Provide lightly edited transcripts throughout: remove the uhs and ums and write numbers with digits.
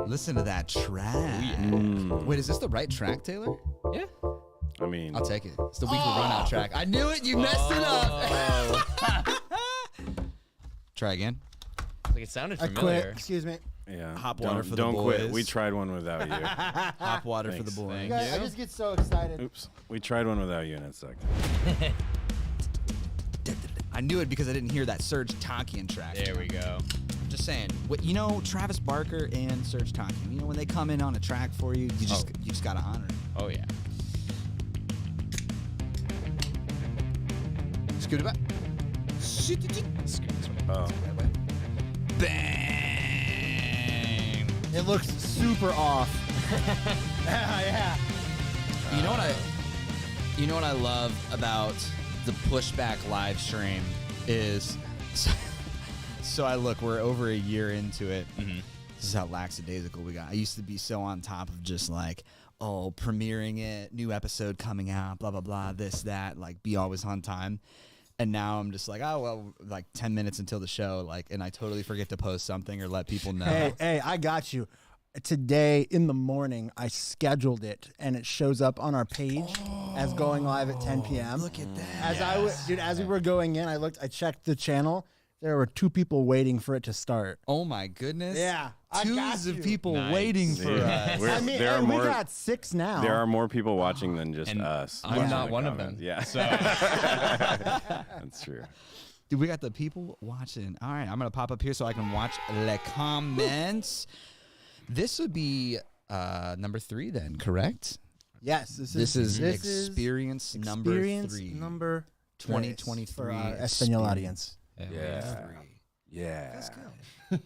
Listen to that track. Wait, is this the right track, Taylor? Yeah. I mean, I'll take it. It's the weekly runout track. I knew it. You messed it up. Try again. Like it sounded I familiar. quit. Excuse me. yeah. Hop water for the Don't quit. boys. We tried one without you. Hop water for the Thanks. boys. You guys, I just get so excited. Oops. We tried one without you and it sucked. I knew it because I didn't hear that Serge Tankian track. There we go. Just saying. You know, Travis Barker and Serge Tankian. You know, when they come in on a track for you, you just gotta honor it. Oh yeah. Scoot it back. Oh. Bang. It looks super off. yeah. You know what I love about the Pushback live stream is so we're over a year into it. This is how lackadaisical we got. I used to be so on top of just like, oh, premiering it, new episode coming out, blah blah blah, this that, like be always on time. And now I'm just like, oh well, like 10 minutes until the show, like, and I totally forget to post something or let people know. Hey, I got you. Today in the morning, I scheduled it, and it shows up on our page as going live at 10 p.m. Look at that. As we were going in, I checked the channel. There were 2 people waiting for it to start. Oh my goodness. Yeah, I got Twos of you. people Nice. waiting for us. I mean, there are and we more. got 6 now. There are more people watching than just And us. I'm watching not the one of them. comments. Yeah, So that's true. Dude, we got the people watching. All right, I'm going to pop up here so I can watch les comments. This would be number 3 then, correct? Yes, This is experience number 3. number 2023 for our Espanol audience. Yeah. Yeah. That's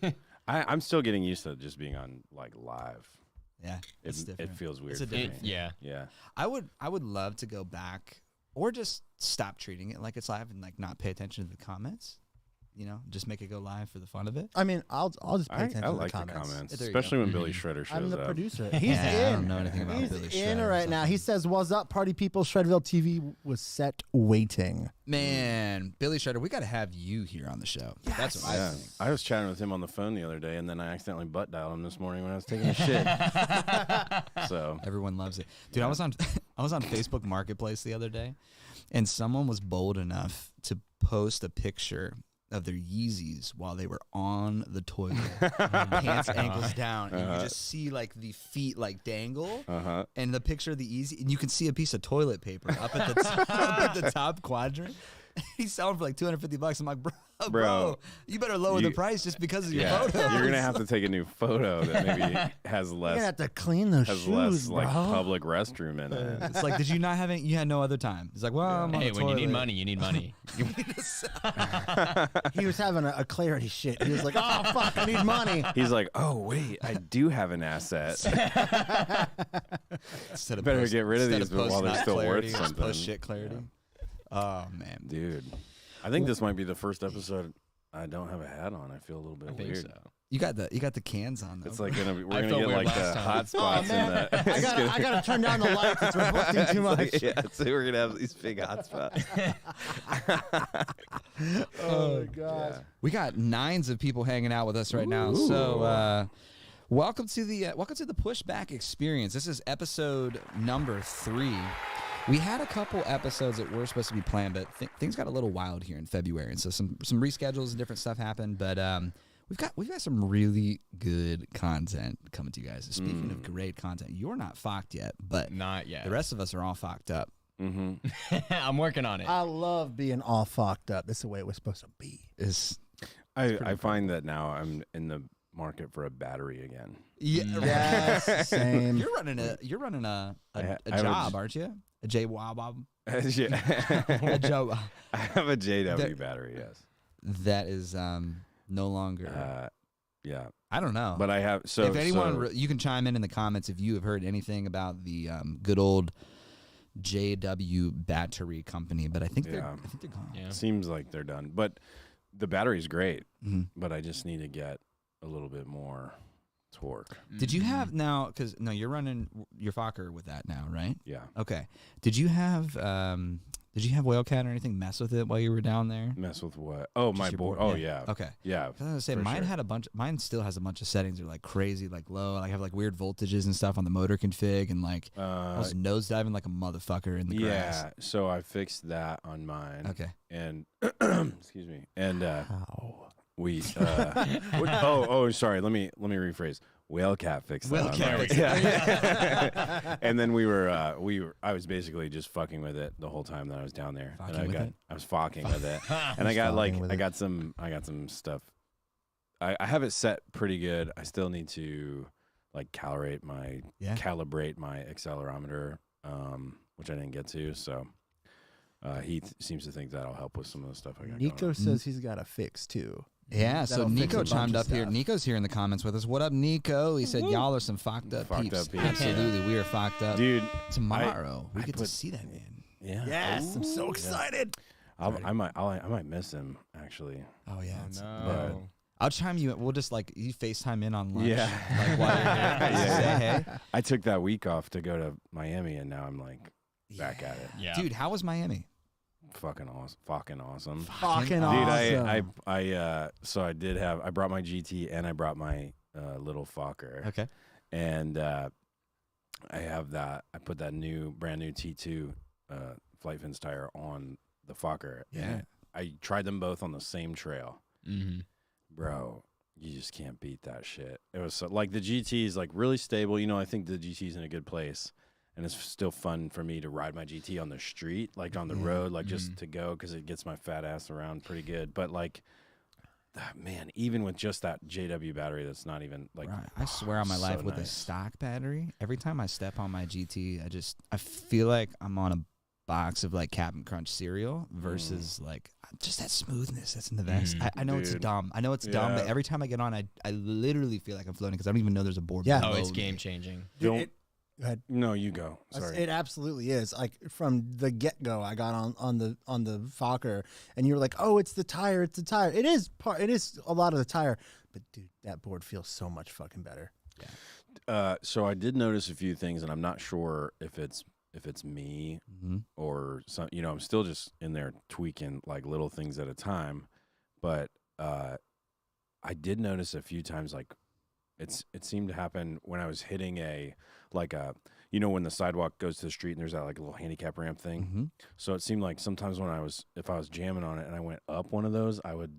good. I'm still getting used to just being on like live. Yeah, it's It different. feels weird. It's a for me. different yeah. Yeah. I would love to go back or just stop treating it like it's live and like not pay attention to the comments. You know, just make it go live for the fun of it. I mean, I'll just pay attention I to like the comments. There you especially go. when Billy Shredder shows I'm the up. producer. He's Yeah, I in. don't know anything about He's Billy in Shredder, right now. He says, "What's up, party people? Shredville TV was set waiting." Man, Billy Shredder, we got to have you here on the show. That's what I Yeah. think. I was chatting with him on the phone the other day, and then I accidentally butt dialed him this morning when I was taking a shit. So Everyone loves it. Dude, I was on Facebook Marketplace the other day, and someone was bold enough to post a picture of their Yeezys while they were on the toilet, pants ankles down, and you just see like the feet like dangle, and the picture of the Yeezy, and you can see a piece of toilet paper up at the up at the top quadrant. He's selling for like $250. I'm like, bro, you better lower the price just because of your photo. You're gonna have to take a new photo that maybe has You're less gonna have to clean those has shoes, less bro. like public restroom in it. It's like, did you not have any? You had no other time. It's like, well, I'm on Hey, the when you need toilet. money, you need money. He was having a clarity shit. He was like, "Oh fuck, I need money." He's like, oh wait, I do have an asset. Instead of Better get rid of instead these while post they're not still worth clarity, just something. post shit clarity. Oh man, Dude, I think this might be the first episode I don't have a hat on. I feel a little bit I think weird. so. you got the cans on though. It's like we're I gonna felt get weird like the last time. hot spots in man, the. I gotta turn down the lights. It's reflecting too much. Yeah, so we're gonna have these big hot spots. Oh my god. We got 9s of people hanging out with us right now. So welcome to the Pushback Experience. This is episode number 3. We had a couple episodes that were supposed to be planned, but things got a little wild here in February, and so some reschedules and different stuff happened. But we've got some really good content coming to you guys. Speaking of great content, you're not fucked yet, but Not yet. the rest of us are all fucked up. I'm working on it. I love being all fucked up. This is the way it was supposed to be. I find that now I'm in the market for a battery again. Yeah, Yes, same. You're running a I have job, aren't you? A J-Wob. Yeah. A job. I have a JW battery, yes. That is no longer. Yeah. I don't know. But I have so if anyone, you can chime in the comments if you have heard anything about the good old JW battery company. But I think they're gone. Yeah. seems like they're done. But the battery's great. But I just need to get a little bit more torque. Did you have now? Because you're running your Fokker with that now, right? Yeah. Okay. Did you have Did you have Whalecat or anything mess with it while you were down there? Mess with what? Oh, my your board. board? Oh, Yeah. yeah. Okay. Yeah. I was gonna say for mine sure. had a bunch. Mine still has a bunch of settings that are like crazy, like low. Like I have like weird voltages and stuff on the motor config, and like I was nosediving like a mother in the grass. Yeah. So I fixed that on mine. Okay. And excuse me. And we. Sorry. Let me rephrase. Whalecat fixed that. Whalecat on mine. fixed it. Yeah. And then we were. I was basically just fucking with it the whole time that I was down there. Fucking and with it? I was fucking with it. And I got I got some stuff. I have it set pretty good. I still need to like calibrate my accelerometer, which I didn't get to. So he seems to think that'll help with some of the stuff I got. Nico going. says he's got a fix too. Yeah, so That'll fix a Nico bunch chimed of up here. stuff. Nico's here in the comments with us. What up, Nico? He said, y'all are some fucked up Fucked peeps. up peeps. Absolutely, we are fucked up. Dude, Tomorrow, we I get to put- see that man. yeah. Yes, I'm so excited. I might miss him actually. Oh, yeah. No. I'll chime you. We'll just like you FaceTime in on lunch. Yeah. Like while you're here. Yeah. Say hey. I took that week off to go to Miami, and now I'm like back at it. Yeah. Dude, how was Miami? Fucking awesome. Fucking awesome. Fucking Dude, awesome. so I did have, I brought my GT and I brought my little Fokker. Okay. And I have that, I put that brand new T2 Flight Fins tire on the Fokker. Yeah. And I tried them both on the same trail. Mm-hmm. Bro, you just can't beat that shit. It was like the GT is like really stable. You know, I think the GT's in a good place. And it's still fun for me to ride my GT on the street, like on the road, like just to go, because it gets my fat ass around pretty good. But like, man, even with just that JW battery, that's not even like. Right. I swear on my so life, with a nice. stock battery, every time I step on my GT, I feel like I'm on a box of like Captain Crunch cereal versus like just that smoothness that's in the vest. I know it's Dude. dumb. I know it's dumb, but Yeah. every time I get on, I literally feel like I'm floating because I don't even know there's a board. Yeah. below Oh, it's me. game changing. Don't. Go ahead. No, you go. Sorry. It absolutely is. Like from the get go, I got on the Fokker, and you were like, "Oh, it's the tire. It's the tire." It is part. It is a lot of the tire, but dude, that board feels so much fucking better. So I did notice a few things, and I'm not sure if it's me Mhm. or some. You know, I'm still just in there tweaking like little things at a time. But I did notice a few times like it seemed to happen when I was hitting when the sidewalk goes to the street and there's that like little handicap ramp thing. Mhm. So it seemed like sometimes if I was jamming on it and I went up one of those, I would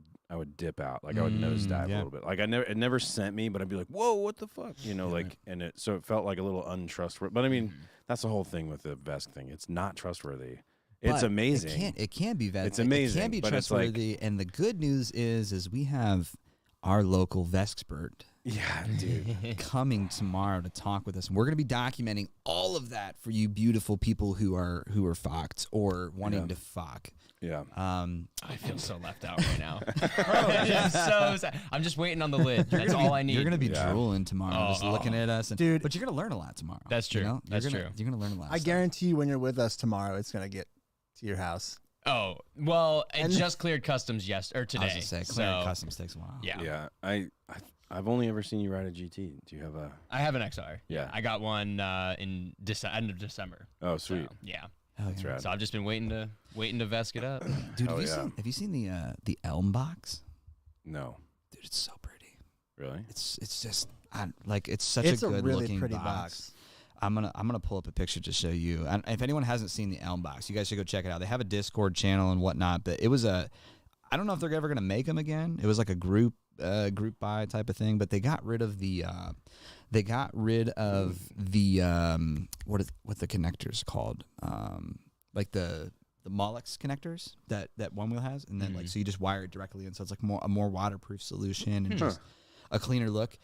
dip out, like I would nosedive yeah. a little bit. Like it never sent me, but I'd be like, whoa, what the fuck, you know, like, and so it felt like a little untrustworthy. But I mean, that's the whole thing with the vest thing. It's not trustworthy. It's But amazing. It can be It's amazing, It can be but it's like- trustworthy, and the good news is we have our local Vexpert Yeah, dude. coming tomorrow to talk with us, and we're going to be documenting all of that for you beautiful people who are focked or wanting to fock. Yeah. I feel so left out right now. It's so sad. I'm just waiting on the lid. That's all I need. You're going to be Yeah. drooling tomorrow, just looking at us, and, Dude. But you're going to learn a lot tomorrow. That's true. You know? That's You're gonna, true. You're going to learn a lot. I of stuff. guarantee you, when you're with us tomorrow, it's gonna get to your house. Oh, well, it And- just cleared customs today. I was just say, clearing so, customs takes a while. Yeah. Yeah. I've only ever seen you ride a GT. Do you have a? I have an XR. Yeah. I got one in end of December. Oh, So, sweet. yeah. That's rad. So I've just been waiting to vest it up. Dude, Oh, have yeah. you seen the Elm box? No. Dude, it's so pretty. Really? It's just it's such It's a a good really looking pretty box. box. I'm gonna pull up a picture to show you. And if anyone hasn't seen the Elm box, you guys should go check it out. They have a Discord channel and whatnot. But it was I don't know if they're ever gonna make them again. It was like a group buy type of thing. But they got rid of the what the connectors called, like the Molex connectors that One Wheel has, and then like so you just wire it directly in, so it's like a more waterproof solution and just a cleaner look.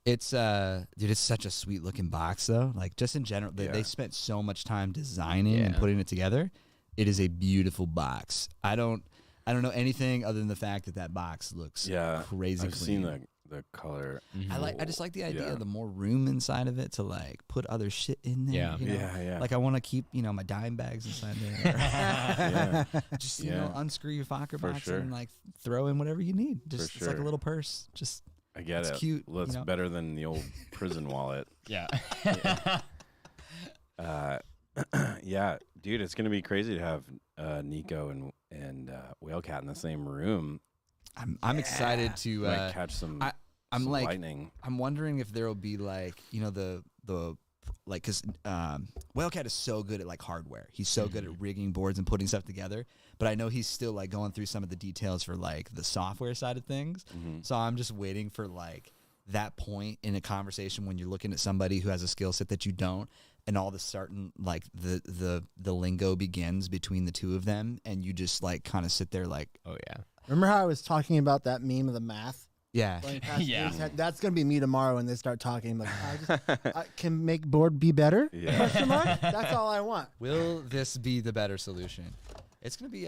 It's dude, it's such a sweet looking box though. Like just in general, they spent so much time designing and putting it together. It is a beautiful box. I don't know anything other than the fact that box looks crazy I've clean. seen the color. I just like the idea Yeah. of the more room inside of it to like put other shit in there. Yeah. You know? Yeah. Like I want to keep my dime bags inside there. Yeah. Just Yeah. unscrew your Fokker For box sure. and like throw in whatever you need. Just it's like a sure. little purse. Just I get It's it. cute, Well, it's you know? better than the old prison wallet. Yeah. Yeah, dude, it's gonna be crazy to have Nico and Whalecat in the same room. I'm excited to Might catch some. I'm some like lightning. I'm wondering if there will be like, you know, the like, because Whalecat is so good at like hardware. He's so good at rigging boards and putting stuff together. But I know he's still like going through some of the details for like the software side of things. So I'm just waiting for like that point in a conversation when you're looking at somebody who has a skill set that you don't, and all of a sudden like the lingo begins between the two of them, and you just like kind of sit there like, Oh yeah. Remember how I was talking about that meme of the math? yeah. Going past Yeah. dude's head? That's gonna be me tomorrow when they start talking. Like, I can make board be better. Yeah. Question mark? That's all I want. Will this be the better solution? It's gonna be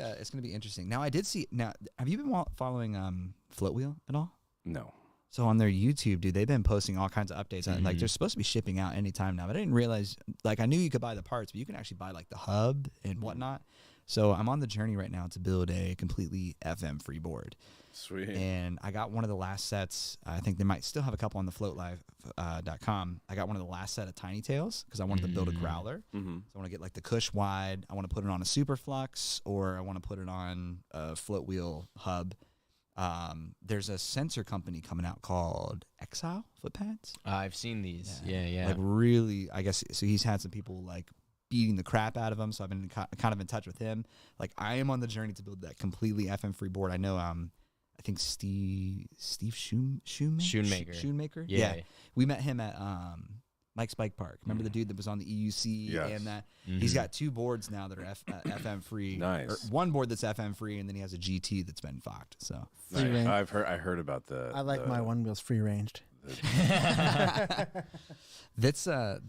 interesting. Now I did see. Now have you been following Float Wheel at all? No. So on their YouTube, dude, they've been posting all kinds of updates. And like they're supposed to be shipping out anytime now, but I didn't realize. Like I knew you could buy the parts, but you can actually buy like the hub and whatnot. So I'm on the journey right now to build a completely FM free board. Sweet. And I got one of the last sets. I think they might still have a couple on the floatlive.com. I got one of the last set of Tiny Tails because I wanted to build a growler. So I want to get like the Cush wide. I want to put it on a Superflux, or I want to put it on a float wheel hub. There's a sensor company coming out called Exile Foot Pads. I've seen these. Yeah. Like really, I guess. So he's had some people like beating the crap out of him. So I've been kind of in touch with him. Like I am on the journey to build that completely FM free board. I know. I think Steve Shoemaker. Yeah. We met him at Mike's Bike Park. Remember the dude that was on the EUC? Yes. And that he's got 2 boards now that are FM free. Nice. Or one board that's FM free, and then he has a GT that's been fucked. So Free range. I heard about the. I like my one wheels free ranged. that's I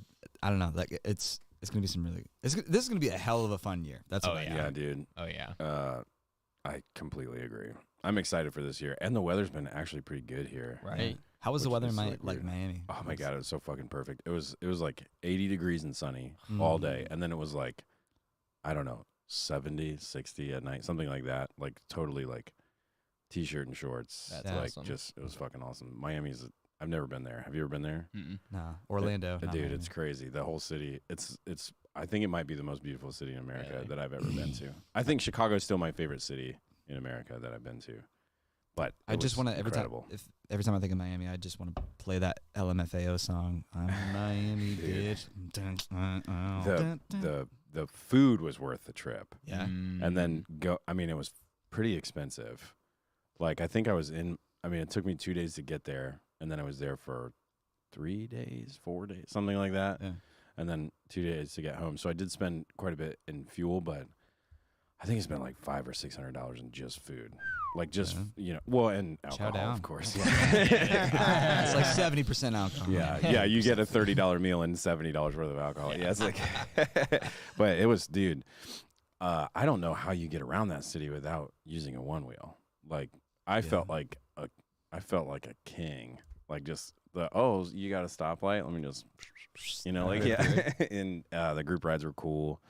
don't know. Like it's gonna be some really. This is gonna be a hell of a fun year. That's what I Yeah, dude. Oh yeah. I completely agree. I'm excited for this year, and the weather's been actually pretty good here. Right. How was the Which weather in is, like weird. Miami? Oh my god, it was so fucking perfect. It was like 80 degrees and sunny all day, and then it was like, I don't know, 70, 60 at night, something like that. Like totally like t-shirt and shorts. That's like awesome. just it was fucking awesome. Miami's. I've never been there. Have you ever been there? Nah, Orlando. not Dude, Miami. it's crazy. The whole city. It's. I think it might be the most beautiful city in America Really? that I've ever been to. I think Chicago is still my favorite city in America that I've been to. But I just want to every time incredible. every time I think of Miami, I just want to play that LMFAO song. I'm a Miami Dude. bitch. The food was worth the trip. Yeah. And then I mean, it was pretty expensive. Like I think I was in. I mean, it took me 2 days to get there, and then I was there for 3 days, 4 days, something like that. Yeah. And then 2 days to get home. So I did spend quite a bit in fuel, but I think I spent like $500 or $600 in just food, like just well, and alcohol, down. of course. It's like 70% alcohol. Yeah, you get a $30 meal and $70 worth of alcohol. Yeah, it's like, but it was, dude. I don't know how you get around that city without using a one wheel. Like I felt like a king. Like just you got a stoplight. Let me just, and the group rides were cool.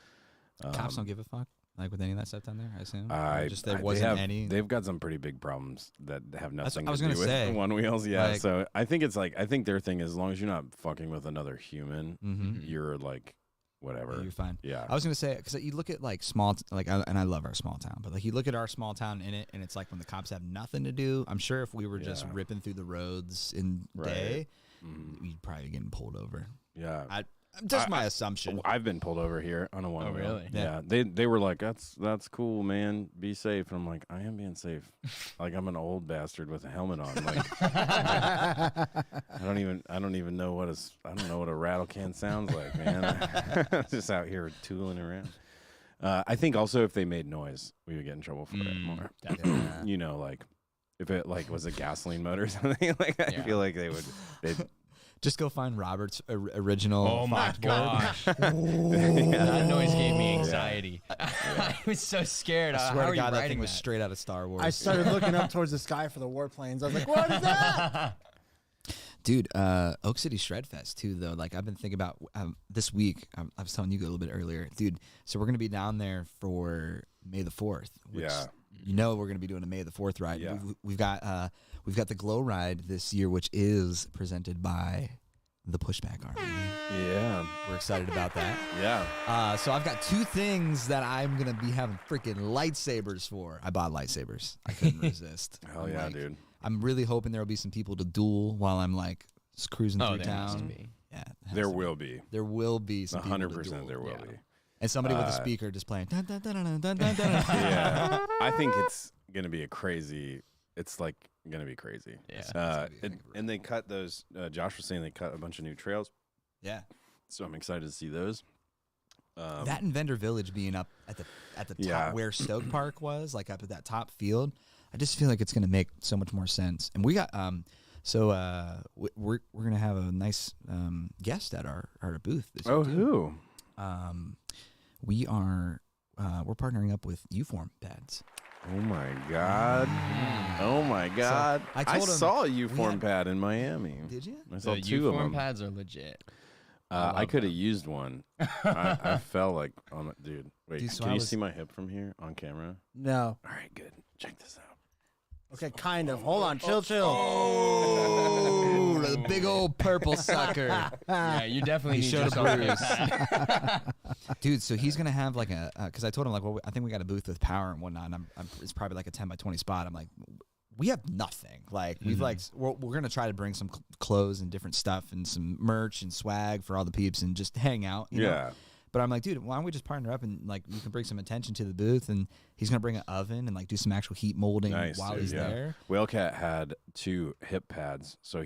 Cops don't give a fuck. Like with any of that stuff down there, I assume. There they wasn't have, any. They've got some pretty big problems that have nothing I was to do gonna with say. one wheels. Yeah, Like- so I think their thing is as long as you're not fucking with another human, you're like whatever. You're fine. Yeah, I was gonna say because you look at like and I love our small town, but like you look at our small town in it, and it's like when the cops have nothing to do. I'm sure if we were just Yeah. ripping through the roads in Right. day, we'd probably be getting pulled over. yeah. Just my assumption. I've been pulled over here on a one wheel. really? Yeah. They were like, that's cool, man. Be safe. And I'm like, I am being safe. Like I'm an old bastard with a helmet on. Like I don't even know what I don't know what a rattle can sounds like, man. I'm just out here tooling around. I think also if they made noise, we would get in trouble for it more. You know, like if it like was a gasoline motor or something, like I feel like they'd Just go find Robert's original. Oh my Fox board. gosh. That noise gave me anxiety. I was so scared. I How swear are to you God, that writing thing was that? straight out of Star Wars. I started looking up towards the sky for the warplanes. I was like, what is that? Dude, Oak City Shred Fest too, though. Like I've been thinking about this week. I was telling you a little bit earlier, dude. So we're gonna be down there for May the 4th. Which, Yeah. You know we're gonna be doing a May the 4th ride. Yeah. We've got the Glow Ride this year, which is presented by the Pushback Army. Yeah. We're excited about that. Yeah. So I've got 2 things that I'm gonna be having freaking lightsabers for. I bought lightsabers. I couldn't resist. Hell yeah, dude. I'm really hoping there will be some people to duel while I'm like just cruising through there has to town. be. Yeah, it has There to be. will be. There will be some people to 100% duel. there will Yeah. be. And somebody with a speaker just playing. Dun, dun, dun, dun, dun, dun, dun. Yeah. I think it's going to be a crazy, it's like going to be crazy. Yeah. And they cut those, Josh was saying they cut a bunch of new trails. Yeah. So I'm excited to see those. That and Vendor Village being up at the top Yeah. where Stoke Park was, like up at that top field, I just feel like it's going to make so much more sense. And we got we're gonna have a nice guest at our booth this year. Oh, too. who? We're partnering up with Uform pads. Oh my God! Oh my God! I I told him saw a we U-form had- pad in Miami. Did you? I saw The 2 of U-form them. pads are legit. I love could have them. used one. I fell like on it, dude. Wait, Dude, so can I you was- see my hip from here on camera? No. All right, good. Check this out. Okay, kind of. Hold on. Chill. Oh, the big old purple sucker. Yeah, you definitely He need showed a yourself bruise. pad. Dude, so he's gonna have like a because I told him like, well, I think we got a booth with power and whatnot. And it's probably like a 10 by 20 spot. I'm like, we have nothing. Like we've like we're gonna try to bring some clothes and different stuff and some merch and swag for all the peeps and just hang out. You know? Yeah. But I'm like, dude, why don't we just partner up and like you can bring some attention to the booth and he's gonna bring an oven and like do some actual heat molding Nice, while dude, he's yeah. there. Whalecat had 2 hip pads, so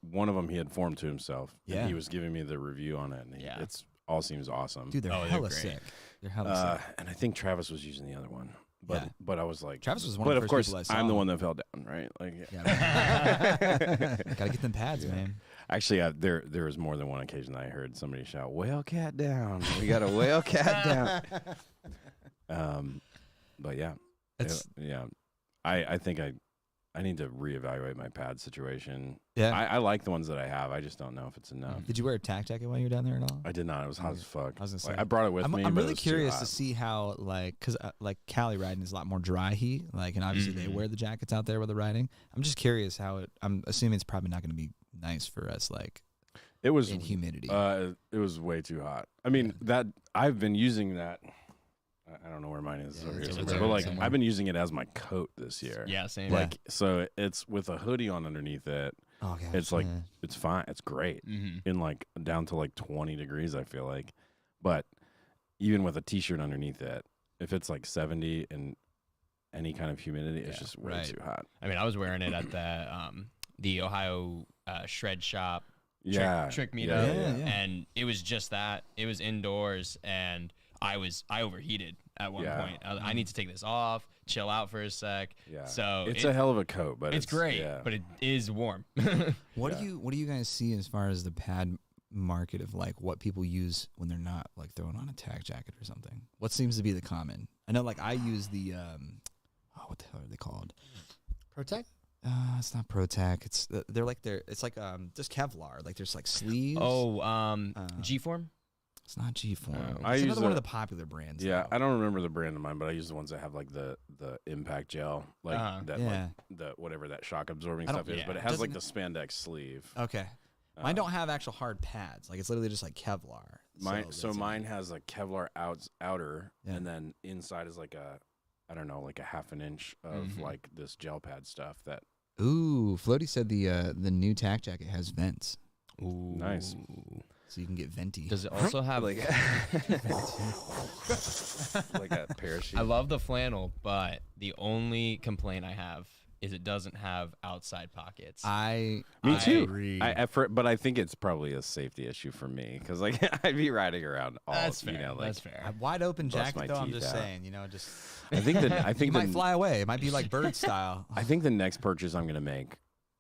one of them he had formed to himself. Yeah. And he was giving me the review on it, and Yeah. it's all seems awesome. Dude, they're Oh, they're hella great. sick. They're hella sick. And I think Travis was using the other one, but Yeah. but I was like, Travis was one but of the of first course people I saw. I'm the one that fell down, right? Like, Yeah, gotta get them pads, man. actually, there was more than one occasion that I heard somebody shout, "Whalecat down! We got a Whalecat down!" But yeah, It's I think I need to reevaluate my pad situation. yeah. I like the ones that I have. I just don't know if it's enough. Did you wear a tack jacket while you were down there at all? I did not. It was hot as fuck. I was gonna say, Like, I brought it with me. I'm but it really was too curious hot. to see how, like, because like Cali riding is a lot more dry heat, like, and obviously they wear the jackets out there with the riding. I'm just curious how it. I'm assuming it's probably not going to be nice for us, like, It was in humidity. It was way too hot. I mean, that I've been using that. I don't know where mine is. Yeah, over it's here over somewhere. there But like, somewhere. I've been using it as my coat this year. Yeah, same. Like, so it's with a hoodie on underneath it. oh gosh, It's like yeah. it's fine. It's great. In like down to like 20 degrees, I feel like. But even with a t-shirt underneath it, if it's like 70 and any kind of humidity, it's Yeah, just way right. too hot. I mean, I was wearing it at the Ohio shred shop Yeah. trick meetup, Yeah, yeah. and it was just that. It was indoors, and I overheated at one Yeah. point. I need to take this off, chill out for a sec. Yeah. So it's a hell of a coat, but it's great, yeah. but it is warm. What Yeah. do you guys see as far as the pad market of like what people use when they're not like throwing on a tack jacket or something? What seems to be the common? I know, like I use the what the hell are they called? Protect? It's not ProTac. It's it's like just Kevlar. Like there's like sleeves. G form. It's not G-Form. Oh. It's I use another one of a- the popular brands. Yeah, though. I don't remember the brand of mine, but I use the ones that have like the impact gel, like that, Yeah. like the whatever that shock absorbing I don't- stuff is. yeah. But it has like the Doesn't spandex sleeve. Okay. Mine don't have actual hard pads. Like it's literally just like Kevlar. So that's mine has a Kevlar outer, Yeah. and then inside is like I don't know, like a half an inch of like this gel pad stuff. That Ooh, Floaty said the new tack jacket has vents, Ooh. Nice. so you can get venti. Does it also have like like a parachute. I love the flannel, but the only complaint I have is it doesn't have outside pockets. Me Me too. agree. But I think it's probably a safety issue for me because like I'd be riding around all. That's fair. You know, like That's fair. A wide open Bust my jacket though. I'm teeth just out. saying, just I think that I you think might fly away. It might be like bird style. I think the next purchase I'm gonna make.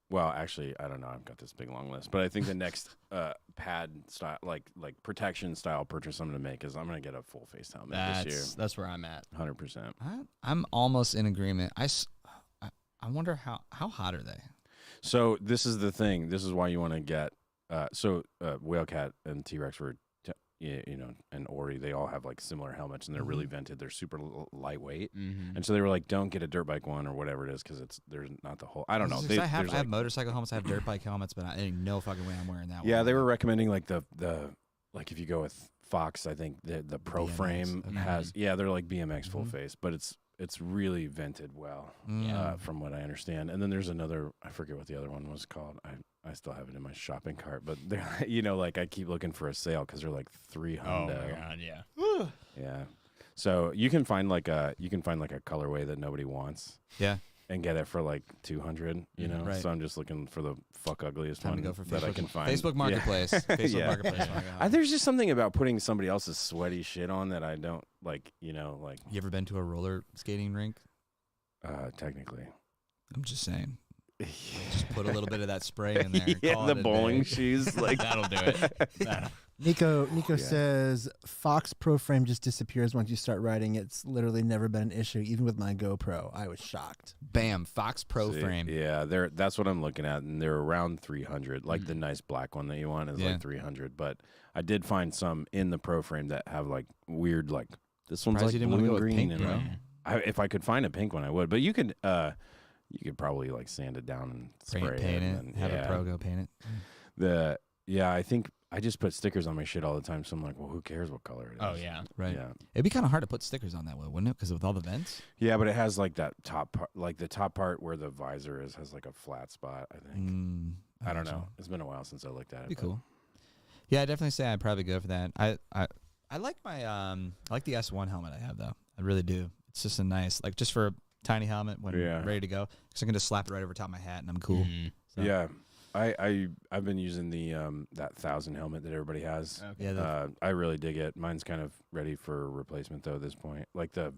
Well, actually, I don't know. I've got this big long list, but I think the next pad style, like protection style purchase I'm gonna make is I'm gonna get a full face helmet this year. That's where I'm at. 100%. I'm almost in agreement. I wonder how hot are they? So this is the thing. This is why you want to get. Whalecat and T-Rex were and Ori, they all have like similar helmets, and they're really vented. They're super lightweight, Mm-hmm. and so they were like, "Don't get a dirt bike one or whatever it is, because there's not the whole." I don't know. I have motorcycle helmets. I have dirt bike helmets, but I ain't no fucking way I'm wearing that one. Yeah, they were recommending like the like if you go with Fox, I think the Pro BMX, Frame okay. has they're like BMX full face, but it's really vented well, from what I understand. And then there's another, I forget what the other one was called. I still have it in my shopping cart, but they're like I keep looking for a sale because they're like $300. Oh my god, yeah. Yeah. So you can find like a colorway that nobody wants. Yeah. And get it for like $200, Right. So I'm just looking for the fuck ugliest Time one to go for that I can find. Facebook Marketplace. Facebook Yeah. Marketplace. There's just something about putting somebody else's sweaty shit on that I don't like. Like You ever been to a roller skating rink? technically. I'm just saying. Just put a little bit of that spray in there. and Yeah, call the it a bowling day. shoes, like That'll do it. Nico says Fox Pro Frame just disappears once you start riding. It's literally never been an issue, even with my GoPro. I was shocked. Bam, Fox Pro See, Frame. Yeah, that's what I'm looking at, and they're around 300. Like the nice black one that you want is like 300. But I did find some in the Pro Frame that have like weird, like this one's Surprised like you didn't blue wanna and go with green, pink, and if I could find a pink one, I would. But you could probably like sand it down and spray Paint it, it. and Have a pro go paint it. I think I just put stickers on my shit all the time, so I'm like, well, who cares what color it is? Oh yeah. Right. Yeah. It'd be kind of hard to put stickers on that way, wouldn't it? Because with all the vents. Yeah, but it has like that top part, like the top part where the visor is, has like a flat spot, I think. I don't know. It's been a while since I looked at it. Be cool. Yeah, I'd definitely say I'd probably go for that. I like my I like the S1 helmet I have though. I really do. It's just a nice, like, just for a tiny helmet when ready to go. Because I can just slap it right over top of my hat and I'm cool. Mm-hmm. So. Yeah. I've been using the that 1000 helmet that everybody has. Okay. Yeah. I really dig it. Mine's kind of ready for replacement though at this point. Like the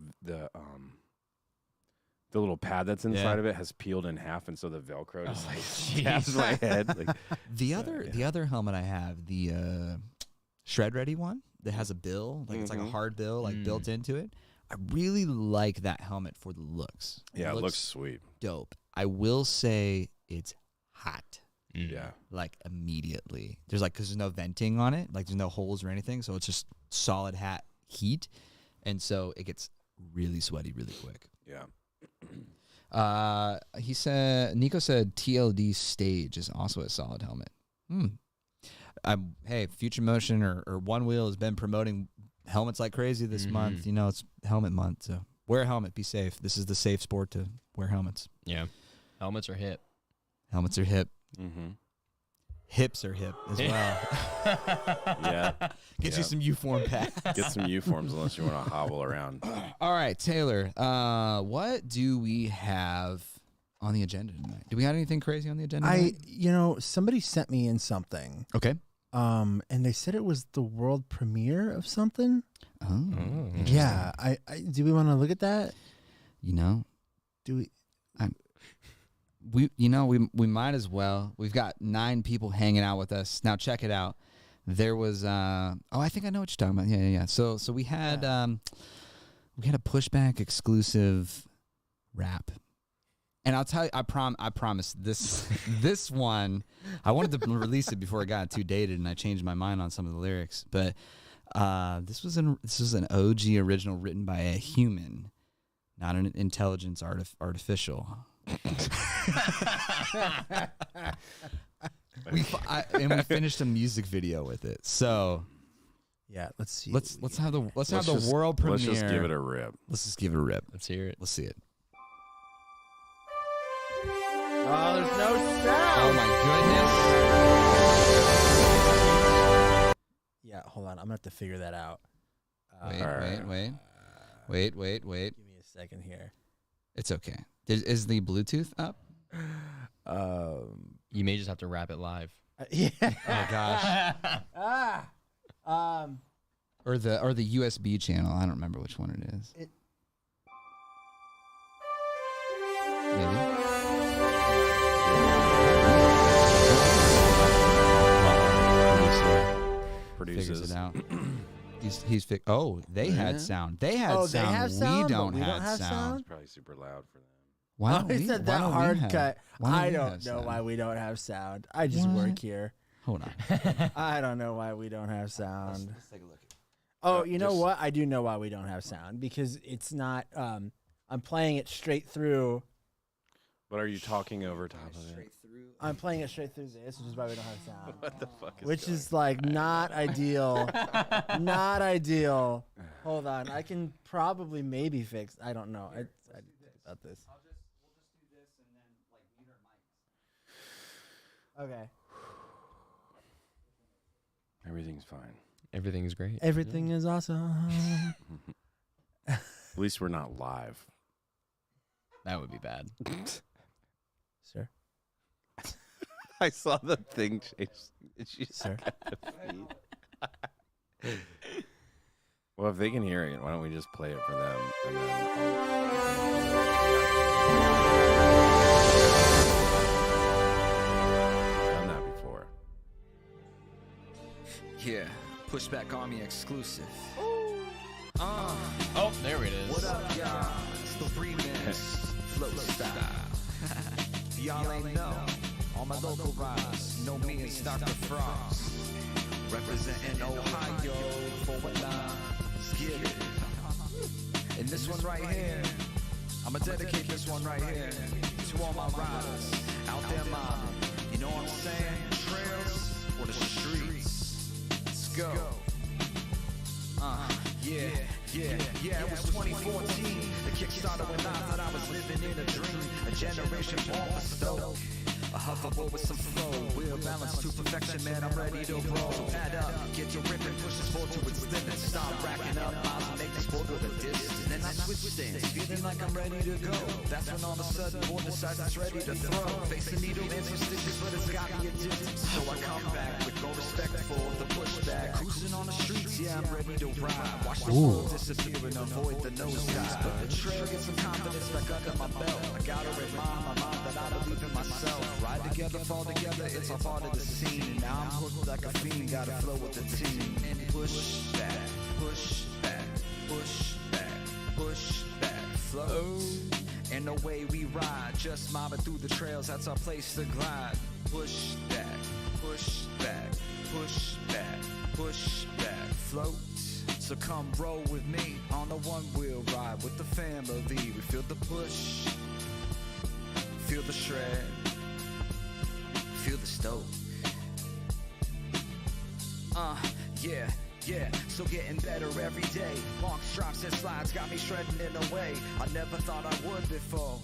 little pad that's inside of it has peeled in half, and so the Velcro just like taps my head. Like, the other helmet I have, the Shred Ready one that has a bill, like it's like a hard bill, like built into it. I really like that helmet for the looks. Yeah, it looks sweet. Dope. I will say it's hot. Yeah. Like immediately. There's like, because there's no venting on it, like there's no holes or anything, so it's just solid hat heat, and so it gets really sweaty really quick. Yeah. He said, Nico said TLD Stage is also a solid helmet. Hey, Future Motion or One Wheel has been promoting helmets like crazy this month. You know, it's helmet month, so wear a helmet, be safe. This is the safe sport to wear helmets. Yeah. Helmets are hip. Helmets are hip. Mm-hmm. Hips are hip as well. Yeah. Get you some U-form pads. Get some U-forms unless you want to hobble around. All right, Taylor, what do we have on the agenda tonight? Do we have anything crazy on the agenda tonight? Somebody sent me in something. Okay. And they said it was the world premiere of something. Oh. Yeah. Do we want to look at that? You know, Do we? we might as well. We've got 9 people hanging out with us. Now check it out. There was I think I know what you're talking about. Yeah. So we had a Pushback exclusive rap. And I'll tell you, I promise this one, I wanted to release it before it got too dated, and I changed my mind on some of the lyrics. But this was an OG original written by a human, not an intelligence artificial. We finished a music video with it. So Yeah. Let's see. let's have the world premiere. Let's just give it a rip. Let's just give it a rip. Let's hear it. Let's see it. Oh, there's no sound. Oh my goodness. Yeah. Hold on. I'm gonna have to figure that out. Wait. Give me a second here. It's okay. Is the Bluetooth up? You may just have to rap it live. Yeah. Oh gosh. Or the USB channel. I don't remember which one it is. Maybe. Produces. Figures it out. They had sound. They had sound. They have sound. We don't but we have don't have sound. It's probably super loud for them. Why Oh, don't he we? said why that don't we hard have- cut. why don't I we don't have know sound? why we don't have sound. I just work here. Hold on. I don't know why we don't have sound. Let's take a look. Oh, you know what? I do know why we don't have sound because it's not. I'm playing it straight through. But are you talking over top of it? I'm playing it straight through this, which is why we don't have sound. What the fuck is Which going is like not ideal. Not ideal. Hold on. I can probably maybe fix. I don't know. I didn't think about this. We'll just do this and then like mute our mics. Okay. Everything's fine. Everything's great. Everything is awesome. At least we're not live. That would be bad. Sir. I saw the thing change. Sir. Well, if they can hear it, why don't we just play it for them? And then done that before. Yeah, Pushback Army exclusive. Oh, there it is. What up, y'all? It's the remix, flow style. Y'all ain't know, all my local rhymes, know me as Dr. Frost. Representing Ohio, forward lines, get it. And this one right here, I'ma dedicate this one right here to all my riders out there mobbing. You know what I'm saying? Trails or the streets. Let's go. Yeah, it was 2014. The kick started when I thought I was living in a dream. A generation born for Stoke. A huffable with some flow. We're balanced to perfection, man. I'm ready to roll. Add up, get your rip and push the sport to its limits. Stop racking up miles and make the sport go the distance. Then I switch stance, feeling like I'm ready to go. That's when all of a sudden, board decides it's ready to throw. Face a needle and some stitches, but it's got me addicted. So I come back with no respect for the pushback. Cruising on the streets, yeah, I'm ready to ride. Watch the world disappear and avoid the nosedive. But the trail, get some confidence back under my belt. I gotta remind my mind that I believe in myself. Ride together, fall together, it's all part of the scene. And now I'm hooked like a fiend, gotta flow with the team. And push back, push back, push back, push back, flow. And the way we ride, just mobbing through the trails, that's our place to glide. Push back, push back, push back, push back, float. So come roll with me on the one-wheel ride with the family. We feel the push, feel the shred, feel the stoke. Yeah, so getting better every day. Long strokes and slides got me shredding in a way I never thought I would before.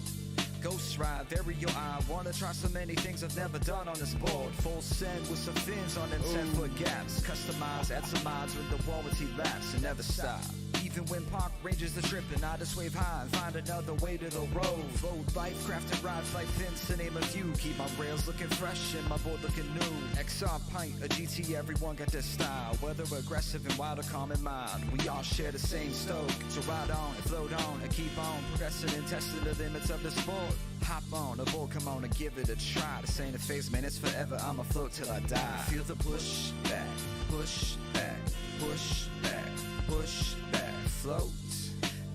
Ghost ride, stereo eye. Wanna try so many things I've never done on this board. Full send with some fins on them 10-foot gaps. Customize, add some mods with the warranty laps and never stop. Even when park ranges the trip and I just wave high and find another way to the road. Road life, crafted rides like fins to name a few. Keep my rails looking fresh and my board looking new. XR pint, a GT, everyone got their style. Whether aggressive and wild or calm in mind, we all share the same stoke. So ride on and float on and keep on progressing and testing the limits of the sport. Hop on, a board, come on and give it a try. This ain't a phase, man, it's forever. I'ma float till I die. Feel the push back, push back, push back, push back. Float.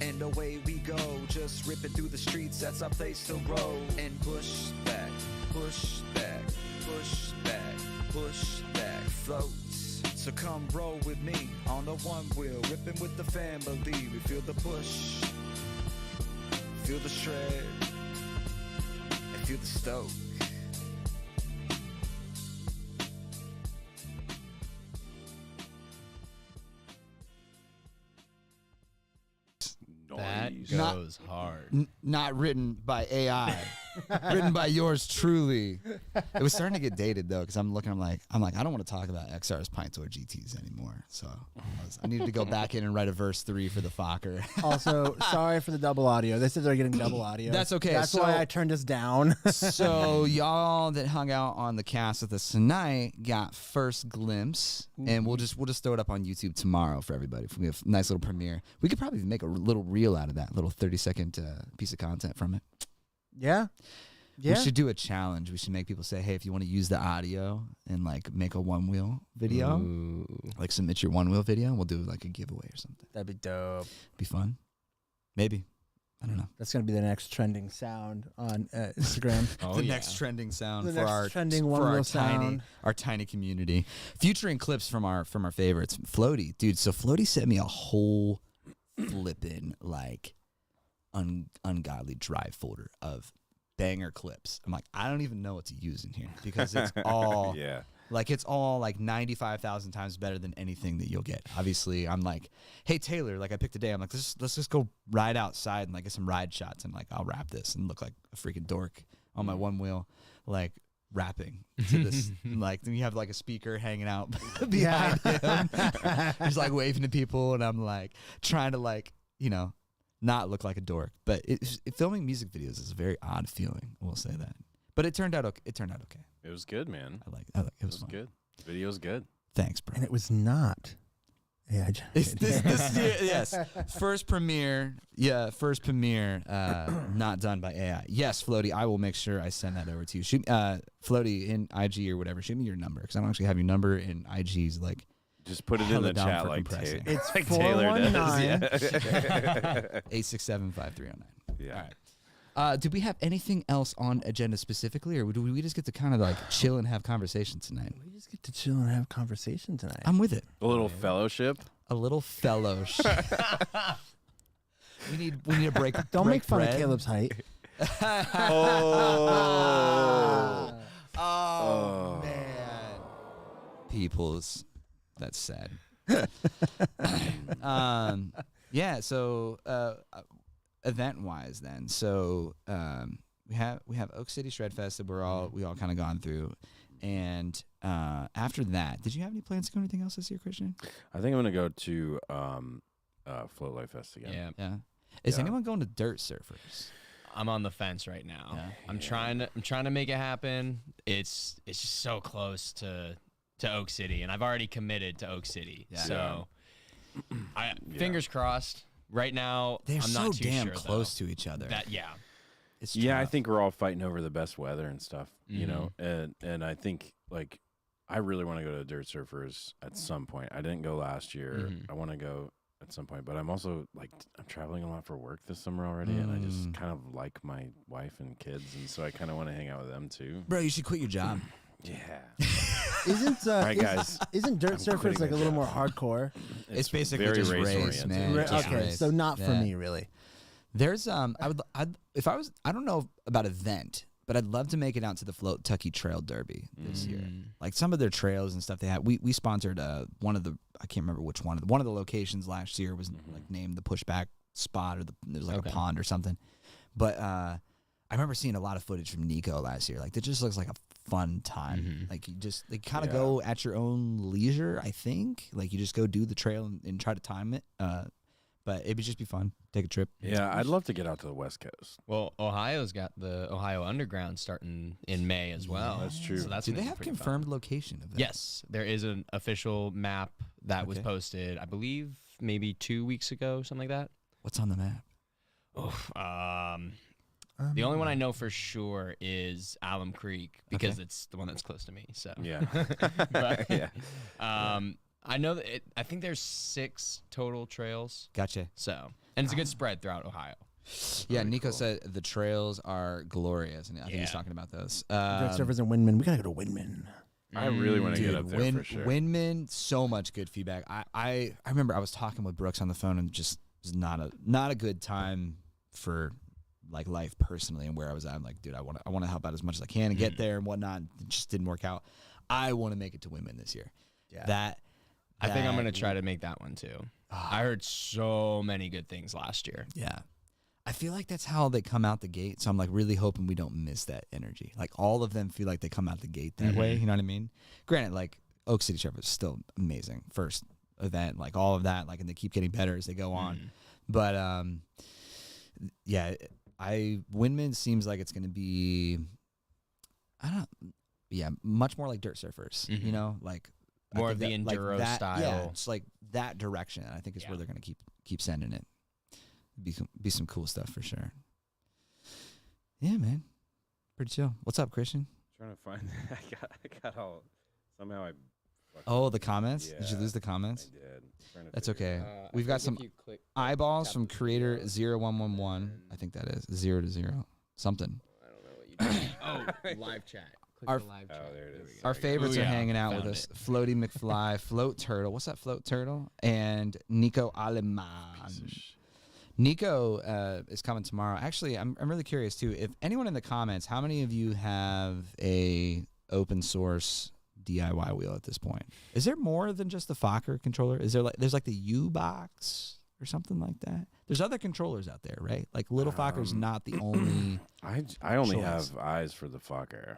And away we go, just ripping through the streets, that's our place to roll. And push back, push back, push back, push back, float. So come roll with me on the one wheel, ripping with the family. We feel the push, feel the shred, and feel the stoke. That Noise. goes hard. Not written by AI, written by yours truly. It was starting to get dated though, because I'm like, I don't want to talk about XRs, pints, or GTs anymore. So I needed to go back in and write a verse 3 for the Fokker. Also, sorry for the double audio. They said they're getting double audio. That's okay. That's So- why I turned this down. So y'all that hung out on the cast with us tonight got first glimpse, and we'll just throw it up on YouTube tomorrow for everybody. We have a nice little premiere. We could probably make a little reel out of that, little 30-second piece of content from it. Yeah. We should do a challenge. We should make people say, hey, if you want to use the audio and like make a one-wheel video, like submit your one-wheel video, and we'll do like a giveaway or something. That'd be dope. Be fun. Maybe. I don't know. That's gonna be the next trending sound on Instagram. Oh, The yeah. next trending sound The for next our trending for one-wheel our tiny sound. our tiny community, featuring clips from our favorites. Floaty, dude. So Floaty sent me a whole flippin' like ungodly drive folder of banger clips. I'm like, I don't even know what to use in here because it's all Yeah. like it's all like 95,000 times better than anything that you'll get. Obviously, I'm like, hey Taylor, like I picked a day. I'm like, let's just go ride outside and like get some ride shots and like I'll rap this and look like a freaking dork on my one wheel, like rapping to this. Like then you have like a speaker hanging out behind him, just like waving to people, and I'm like trying to like not look like a dork. But filming music videos is a very odd feeling. We'll say that. But it turned out okay. It was good, man. I like it. It Was was fun. good. The video's good. Thanks, bro. And it was not AI It's generated. this yes. First premiere, not done by AI. Yes, Floaty, I will make sure I send that over to you. Shoot, Floaty in IG or whatever. Shoot me your number because I don't actually have your number in IG's like. Just put it in Hella the down chat for like, compressing. It's like Taylor does. 419. 867-5309. Yeah. All right. Do we have anything else on agenda specifically, or do we just get to kind of like chill and have conversation tonight? We just get to chill and have conversation tonight. I'm with it. A little fellowship. A little fellowship. we need a break. Don't break make fun bread. of Caleb's height. Oh. Oh, man. Peoples. That's sad. Yeah, so event wise then. So we have Oak City Shred Fest that we all kind of gone through. And after that, did you have any plans to go anything else this year, Christian? I think I'm gonna go to Float Life Fest again. Yeah. Yeah. Is Yeah. anyone going to Dirt Surfers? I'm on the fence right now. Yeah. I'm trying to make it happen. It's just so close to Oak City, and I've already committed to Oak City. Yeah. So fingers crossed. Right now, They're I'm so not too damn sure, close though. to each other. It's Yeah, I tough. think we're all fighting over the best weather and stuff, you know. And I think like I really want to go to Dirt Surfers at some point. I didn't go last year. I want to go at some point, but I'm also like I'm traveling a lot for work this summer already, and I just kind of like my wife and kids, and so I kind of want to hang out with them too. Bro, you should quit your job. Yeah, Isn't right, guys. Isn't Dirt I'm Surfers quitting like a my little job. more hardcore? It's basically very just race, race-oriented. man. Yeah. Just Okay, race. so not for Yeah. me really. There's I don't know about event, but I'd love to make it out to the Float Tucky Trail Derby this year. Like some of their trails and stuff they had. We sponsored one of the I can't remember which one of the locations last year was like named the Pushback spot or there was like a pond or something. But I remember seeing a lot of footage from Nico last year. Like it just looks like a fun time. Like you just they kind of go at your own leisure, I think. Like you just go do the trail and try to time it. But it would just be fun. Take a trip. Yeah, I'd love to get out to the West Coast. Well, Ohio's got the Ohio Underground starting in May as well. That's true. So that's Do gonna they be have pretty confirmed fun. location of that? Yes, there is an official map that was Okay. posted, I believe, maybe 2 weeks ago, something like that. What's on the map? The only one I know for sure is Alum Creek because it's the one that's close to me. So Yeah, But, yeah. I know that I think there's 6 total trails. Gotcha. So and it's a good spread throughout Ohio. Yeah, Nico said the trails are glorious, and I think he's Yeah. talking about those. Dirt Surfers and Windman. We gotta go to Windman. I really want to get Dude, up there for sure. Windman, so much good feedback. I remember I was talking with Brooks on the phone, and just was not a good time for like life personally and where I was at. I'm like, dude, I want to help out as much as I can and get there and whatnot. It just didn't work out. I want to make it to Windman this year. Yeah. I think I'm gonna try to make that one too. I heard so many good things last year. Yeah. I feel like that's how they come out the gate. So I'm like really hoping we don't miss that energy. Like all of them feel like they come out the gate that way. You know what I mean? Granted, like Oak City Sheriff is still amazing. First event, like all of that, like, and they keep getting better as they go on. But yeah, Windman seems like it's going to be, much more like Dirt Surfers, you know, like More I of think the enduro Yeah, style. it's like that direction. I think is where they're going to keep sending it. Be some cool stuff for sure. Yeah, man, pretty chill. What's up, Christian? Trying to find. I got all. Somehow I Oh, the comments? Yeah, Did you lose the comments? I did. Trying to That's figure it okay. out. We've got some eyeballs from creator 0111. I think that is 0 to 0 something. I don't know what you. Oh, live chat. Click Our- the live chat. Oh, there it is. Our favorites Ooh, are yeah, hanging out with found us. Floaty McFly, Float Turtle. What's that, Float Turtle? And Nico Aleman. Nico is coming tomorrow. Actually, I'm really curious too. If anyone in the comments, how many of you have a open source DIY wheel at this point? Is there more than just the Fokker controller? Is there there's like the U-Box or something like that? There's other controllers out there, right? Like Little Fokker's not the only. I only choice. have eyes for the Fokker,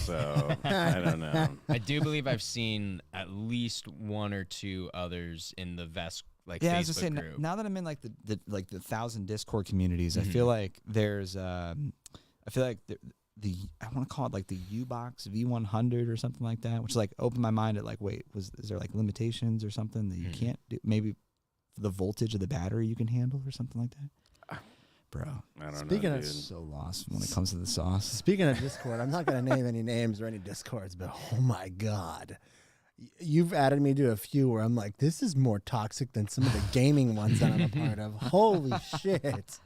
so I don't know. I do believe I've seen at least one or two others in the Vest Yeah, Facebook I was just saying. group. Now that I'm in like the 1,000 Discord communities, I feel like there's I feel like the I want to call it like the U-Box V100 or something like that, which like opened my mind at like, wait, is there like limitations or something that you can't do? Maybe the voltage of the battery you can handle or something like that. Bro, I don't Speaking know, of dude. so lost when it comes to the sauce. Speaking of Discord, I'm not going to name any names or any Discords, but oh my God. You've added me to a few where I'm like, this is more toxic than some of the gaming ones that I'm a part of. Holy shit.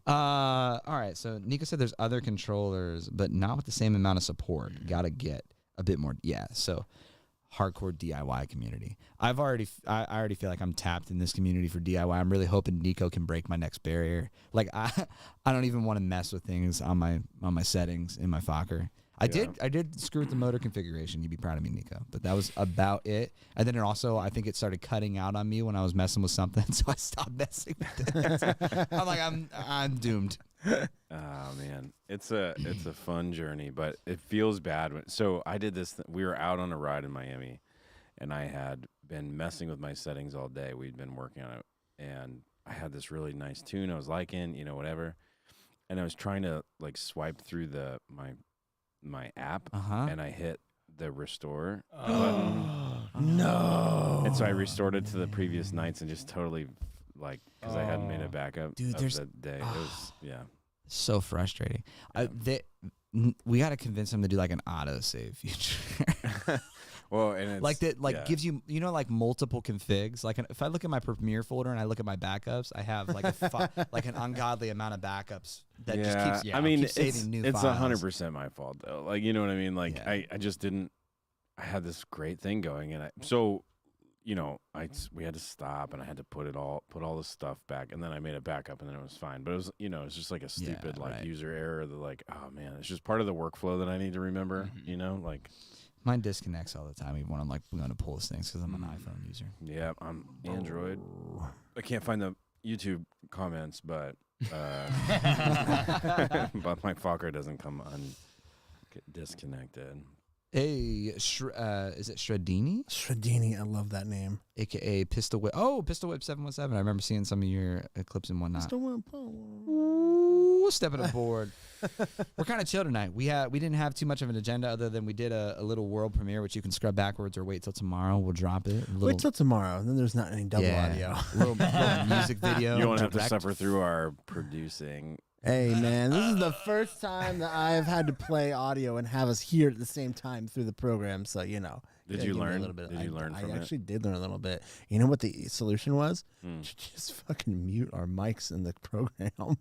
All right, so Nico said there's other controllers, but not with the same amount of support. Gotta get a bit more. Yeah, so hardcore DIY community. I already feel like I'm tapped in this community for DIY. I'm really hoping Nico can break my next barrier. Like I don't even want to mess with things on my settings in my Fokker. I did screw with the motor configuration. You'd be proud of me, Nico. But that was about it. And then I think it started cutting out on me when I was messing with something, so I stopped messing with it. I'm like, I'm doomed. Oh man, it's a fun journey, but it feels bad. So I did this. We were out on a ride in Miami, and I had been messing with my settings all day. We'd been working on it, and I had this really nice tune I was liking, whatever. And I was trying to like swipe through my app, and I hit the restore button. No. And so I restored it to the previous nights and just totally because I hadn't made a backup Dude, of there's- the day. It was So frustrating. We got to convince them to do like an auto save feature. Well, and it's, like that, gives you, like multiple configs. Like if I look at my Premiere folder and I look at my backups, I have like like an ungodly amount of backups that just keeps. I mean, keeps saving new it's files. 100% my fault though. Like, you know what I mean? Like, Yeah. I just didn't. I had this great thing going, and we had to stop, and I had to put all the stuff back, and then I made it back up, and then it was fine. But it was, it's just like a stupid right. user error that like, oh man, it's just part of the workflow that I need to remember. Like. Mine disconnects all the time, even when I'm like going to pull things because I'm an iPhone user. Yeah, I'm Android. I can't find the YouTube comments, but but my Fokker doesn't come get disconnected. Hey, is it Shredini? Shredini, I love that name. AKA Pistol Whip. Oh, Pistol Whip 717. I remember seeing some of your clips and whatnot. Ooh, stepping aboard. We're kind of chill tonight. We didn't have too much of an agenda other than we did a little world premiere, which you can scrub backwards or wait till tomorrow. We'll drop it. Wait till tomorrow. Then there's not any double audio. little music video. You won't have to direct. suffer through our producing. Hey, man, this is the first time that I've had to play audio and have us here at the same time through the program. So, Did you give me a learn? little bit. Did you learn from I it? actually did learn a little bit. You know what the solution was? Just fucking mute our mics in the program.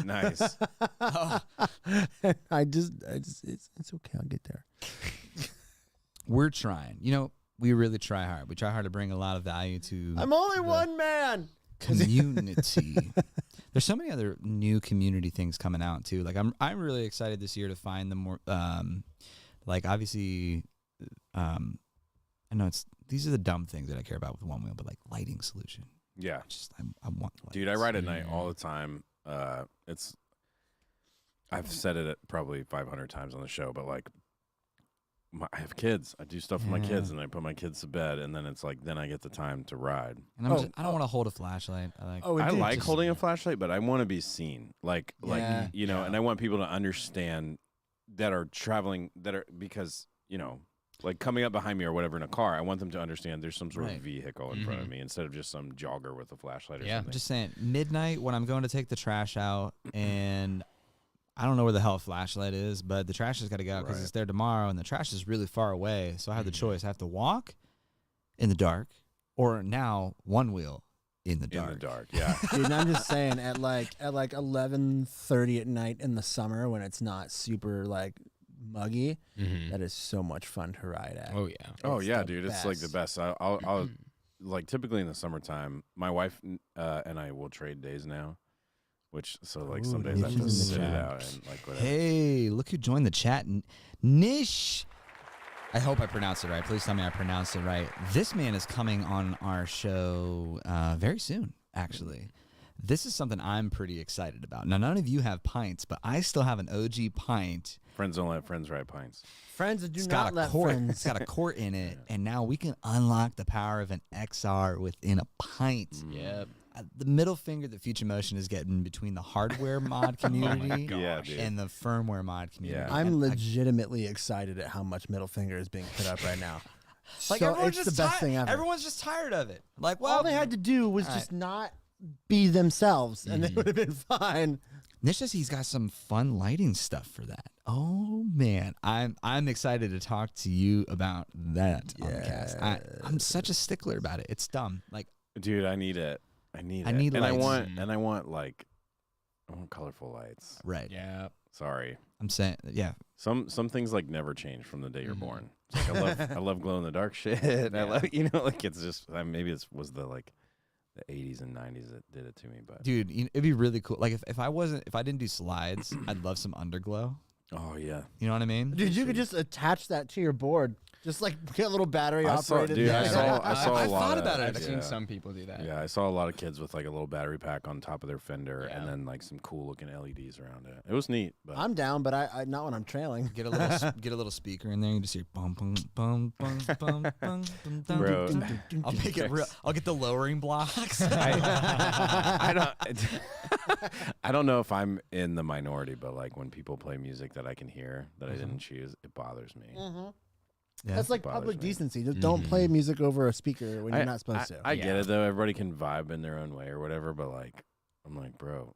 Nice. I just, it's okay. I'll get there. We're trying. We really try hard. We try hard to bring a lot of value to I'm only one man. community. There's so many other new community things coming out too. Like I'm really excited this year to find the more like obviously I know these are the dumb things that I care about with One Wheel, but like lighting solution. Yeah. Just I want lights. Dude, I ride at night all the time. I've said it probably 500 times on the show, but like I have kids. I do stuff for my kids, and I put my kids to bed, and then it's like then I get the time to ride. And I don't want to hold a flashlight. I like holding a flashlight, but I want to be seen. And I want people to understand that are traveling because like coming up behind me or whatever in a car. I want them to understand there's some sort of vehicle in front of me instead of just some jogger with a flashlight or something. I'm just saying, midnight when I'm going to take the trash out, and I don't know where the hell a flashlight is, but the trash has got to go out because it's there tomorrow, and the trash is really far away. So I have the choice: I have to walk, in the dark, or now one wheel in the dark. In the dark, yeah. Dude, and I'm just saying, at like 11:30 at night in the summer when it's not super like muggy, that is so much fun to ride at. Oh yeah. Oh It's yeah, the dude, it's like the best. I'll like typically in the summertime, my wife and I will trade days now, which so like some Ooh, days I have Nish to is in the sit it chat. out and like whatever. Hey, look who joined the chat. Nish. I hope I pronounced it right. Please tell me I pronounced it right. This man is coming on our show very soon, actually. This is something I'm pretty excited about. Now, none of you have pints, but I still have an OG pint. Friends don't let friends ride pints. Friends that do It's not got a let quart. friends. It's got a quart in it, and now we can unlock the power of an XR within a pint. Yep. The middle finger that Future Motion is getting between the hardware mod community Yeah, dude. and the firmware mod community. Yeah. I'm And legitimately excited at how much middle finger is being put up right now. like so everyone's it's just the best ti- thing ever. Everyone's just tired of it. Like, well, All they had to do was all just not be themselves, and they would have been fine. Nish says he's got some fun lighting stuff for that. Oh man, I'm excited to talk to you about that on the cast. I'm such a stickler about it. It's dumb. Like, Dude, I need it. I need I it. need and lights. I want like I want colorful lights. right? Yeah. Sorry. I'm saying, yeah. Some things like never change from the day you're born. It's like I love glow in the dark shit. I love like it's just maybe it was the like the 80s and 90s that did it to me, but Dude, it'd be really cool. Like if I didn't do slides, I'd love some underglow. oh yeah. You know what I mean? Dude, you could just attach that to your board. Just like get a little battery I saw- operated. dude, I thing. saw a I lot thought of about that. it. I've Yeah. seen some people do that. Yeah, I saw a lot of kids with like a little battery pack on top of their fender Yeah. and then like some cool looking LEDs around it. It was neat, but I'm down, but I not when I'm trailing. Get a little speaker in there. You just hear bum bum bum bum bum bum bum. Bro. I'll make it real. I'll get the lowering blocks. I don't know if I'm in the minority, but like when people play music that I can hear that I didn't choose, it bothers me. Yeah. That's like Bothers public me. decency. Just don't play music over a speaker when you're not supposed to. I get Yeah. it though. Everybody can vibe in their own way or whatever, but like I'm like, bro,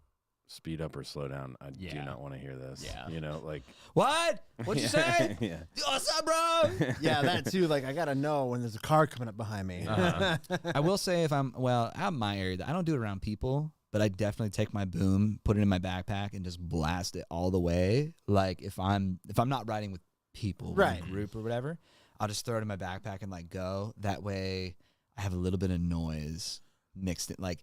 speed up or slow down. I do Yeah. not want to hear this. Yeah. You know, like What? What'd you say? yeah. What's up, bro? Yeah, that too. Like I gotta know when there's a car coming up behind me. I will say if I'm out in my area, I don't do it around people, but I definitely take my boom, put it in my backpack, and just blast it all the way. Like if I'm not riding with people, Right. in a group or whatever, I'll just throw it in my backpack and like go. That way, I have a little bit of noise mixed in. Like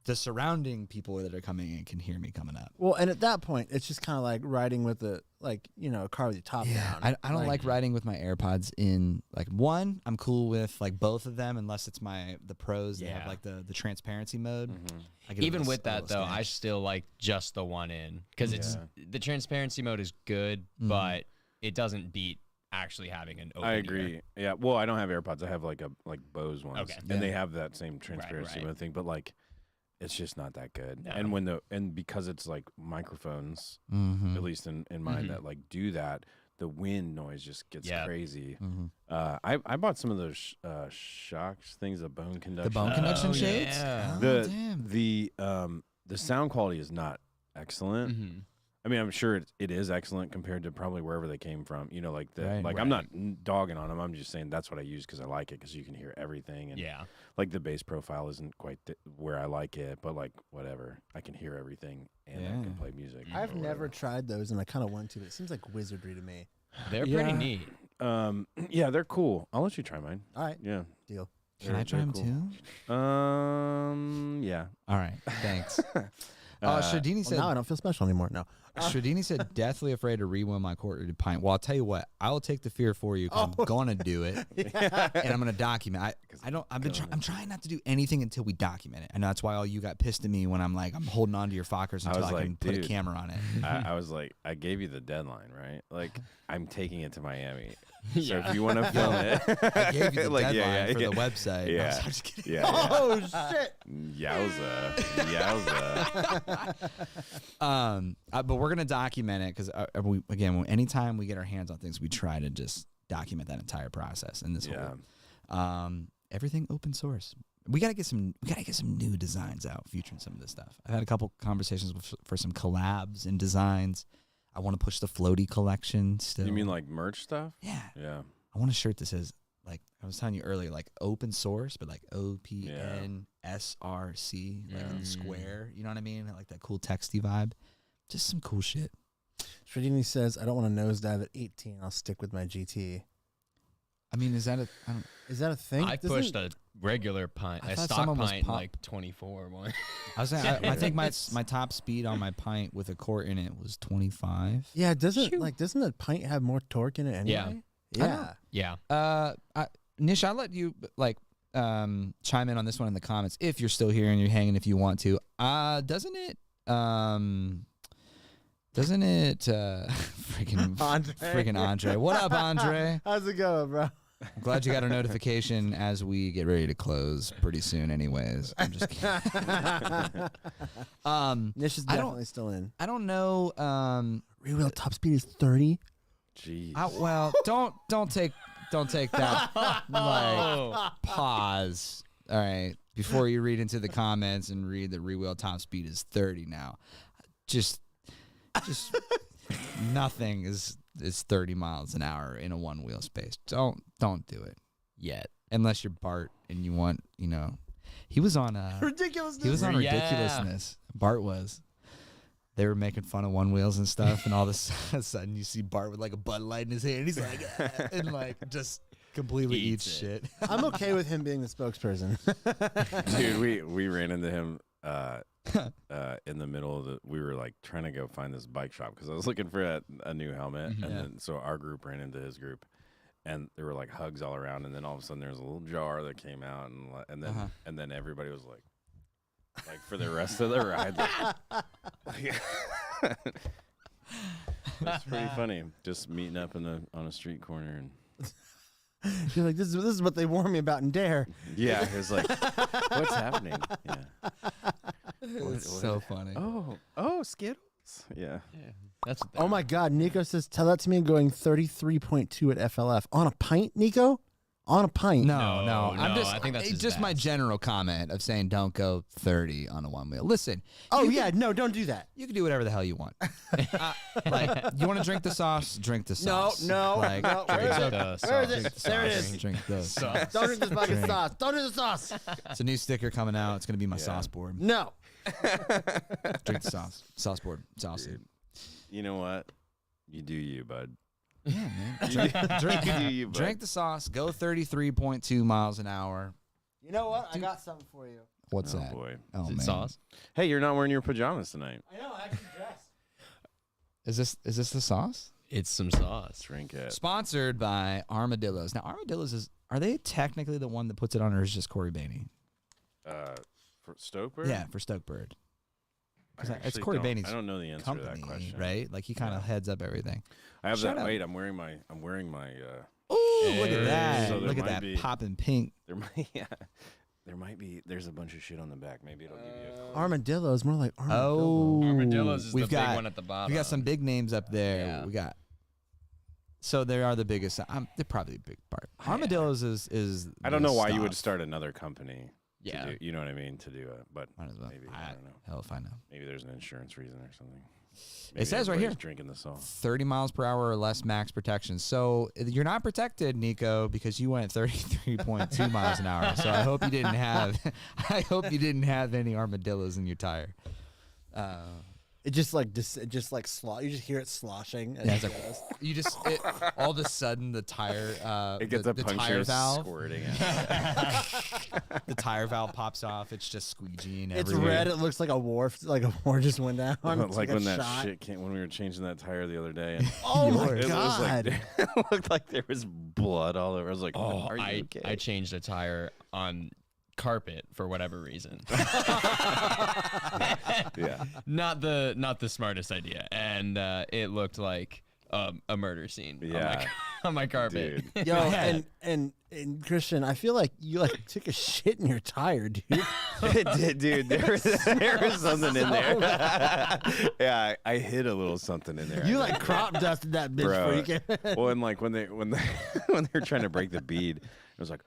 the surrounding people that are coming in can hear me coming up. Well, and at that point, it's just kind of like riding with a a car with your top down. I don't like riding with my AirPods in. Like one, I'm cool with like both of them unless it's the pros that have Yeah. like the transparency mode. I get a Even little- with a that little though, I sketch. still like just the one in because it's the transparency mode is good, but it doesn't beat actually having an open I ear. agree. Yeah. Well, I don't have AirPods. I have like Bose ones, Okay. and they Yeah. have that same transparency right. mode thing, but like, it's just not that good. No. And because it's like microphones, Mhm. at least in mine, that like do that, the wind noise just gets Yeah. crazy. Mhm. I bought some of those shocks things, the bone conduction. The bone conduction Oh, shades. yeah. Oh, damn. The sound quality is not excellent. I mean, I'm sure it is excellent compared to probably wherever they came from. You know, like Right. I'm not dogging on them. I'm just saying that's what I use because I like it because you can hear everything. And Yeah. like the bass profile isn't quite where I like it, but like whatever, I can hear everything and I can Yeah. play music. I've or never whatever. tried those, and I kind of want to. But it seems like wizardry to me. They're Yeah. pretty neat. Yeah, they're cool. I'll let you try mine. All right, Yeah. deal. Can I try them too? Yeah. All right, thanks. Shardini Well, said. now I don't feel special anymore. No. Shardini said, "Deathly afraid to rewind my quartered pint." Well, I'll tell you what. I will take the fear for you. 'Cause I'm gonna do it, and I'm gonna document. I'm trying not to do anything until we document it. I know that's why all you got pissed at me when I'm holding on to your Fockers I until was I can like, put a dude. camera on it. I was like, I gave you the deadline, right? Like, I'm taking it to Miami. So if you want to film it, I gave you the Like, deadline for the website. Yeah. I was just kidding. Yeah. Oh shit! Yowza. But we're gonna document it because anytime we get our hands on things, we try to just document that entire process. And this whole, everything open source. We gotta get some new designs out featuring some of this stuff. I've had a couple conversations for some collabs and designs. I want to push the floaty collection still. You mean like merch stuff? Yeah. Yeah. I want a shirt that says like I was telling you earlier, like open source, but like OPNSRC, like in square. You know what I mean? Like that cool texty vibe. Just some cool shit. Shredini says, I don't want to nosedive at 18. I'll stick with my GT. I mean, is that a thing? I pushed a regular pint, I a thought stock someone was pint, in like 24 one. I was saying, I think my top speed on my pint with a quart in it was 25. Yeah, doesn't a pint have more torque in it anyway? Yeah. Nish, I'll let you chime in on this one in the comments if you're still here and you're hanging if you want to. Doesn't it freaking Andre? What up, Andre? How's it going, bro? I'm glad you got a notification as we get ready to close pretty soon anyways. I'm just kidding. Nish is definitely still in. I don't know. Rear wheel top speed is 30. Jeez. Well, don't take that like pause. All right, before you read into the comments and read the rear wheel top speed is 30 now. Just nothing is 30 miles an hour in a one wheel space. Don't do it yet, unless you're Bart and you want, he was on Ridiculousness. He was on ridiculousness. Bart was. They were making fun of one wheels and stuff, and all of a sudden you see Bart with like a Bud Light in his hand. He's like, and like just completely eats shit. I'm okay with him being the spokesperson. Dude, we ran into him in the middle of we were like trying to go find this bike shop because I was looking for a new helmet, and then so our group ran into his group, and there were like hugs all around, and then all of a sudden there was a little jar that came out, and then everybody was like for the rest of the ride. It's pretty funny, just meeting up on a street corner and. You're like, this is what they warned me about in Dare. Yeah, it was like, what's happening? Yeah. It's so funny. Oh, Skittles. Yeah. That's Oh my God, Nico says, tell that to me going 33.2 at FLF. On a pint, Nico? On a pint. No. I think that's just my general comment of saying don't go 30 on a one wheel. Listen. Oh, yeah. No, don't do that. You can do whatever the hell you want. Like, you want to drink the sauce? Drink the sauce. No. Like, Where is it? Where is it? There it is. Drink the sauce. Don't drink this fucking sauce. Don't do the sauce. It's a new sticker coming out. It's going to be my sauce board. No. Drink the sauce. Sauce board. Sauce. Dude. You know what? You do you, bud. Yeah, man. Drink the sauce. Go 33.2 miles an hour. You know what? I got something for you. What's Oh that? boy. Oh, Is it man. sauce? Hey, you're not wearing your pajamas tonight. I know. I actually dressed. Is this the sauce? It's some sauce. Drink it. Sponsored by Armadillos. Now, Armadillos are they technically the one that puts it on, or is just Corey Bainey? For Stoke? Yeah, for Stoke Bird. It's actually Corey don't- Bainey's I don't know the answer company, to that question. right? Like he kind of heads up everything. I have Shout that. out. Wait, I'm wearing my. Ooh, look at that! So there Look at might that be- popping pink. There might. Yeah. There might be. There's a bunch of shit on the back. Maybe it'll give you. Armadillo is more like armadillo. Oh, Armadillos is we've the got, big one at the bottom. We got some big names up there. Yeah. We got. So they are the biggest. They're probably a big part. Armadillos is. I don't know the why you would stuff. start another company. Yeah. To do, you know what I mean? To do it, but Might as well. maybe I don't know. Hell if I know. Maybe there's an insurance reason or something. Maybe says right here. everybody's drinking the sauce. 30 miles per hour or less max protection. So you're not protected, Nico, because you went 33.2 miles an hour. So I hope you didn't have. I hope you didn't have any armadillos in your tire. It just like you just hear it sloshing. Yeah, it's like you just all of a sudden the tire It gets the a puncture tire valve squirting out. the tire valve pops off. It's just squeegeeing. It's everywhere. red. It looks like a war just went down. It's like a when that shot. shit came when we were changing that tire the other day. And Oh my it was like, God. it looked like there was blood all over. I was like, Oh, are you okay? I changed a tire on carpet for whatever reason. Yeah. Not the smartest idea, and it looked like a murder scene. Yeah. on my carpet. Dude. Yo, and Christian, I feel like you like took a shit in your tire, dude. It did, dude. There was something in there. Yeah, I hid a little something in there. You like crop dusted that bitch before you came. Well, and like when they when they're trying to break the bead, it was like,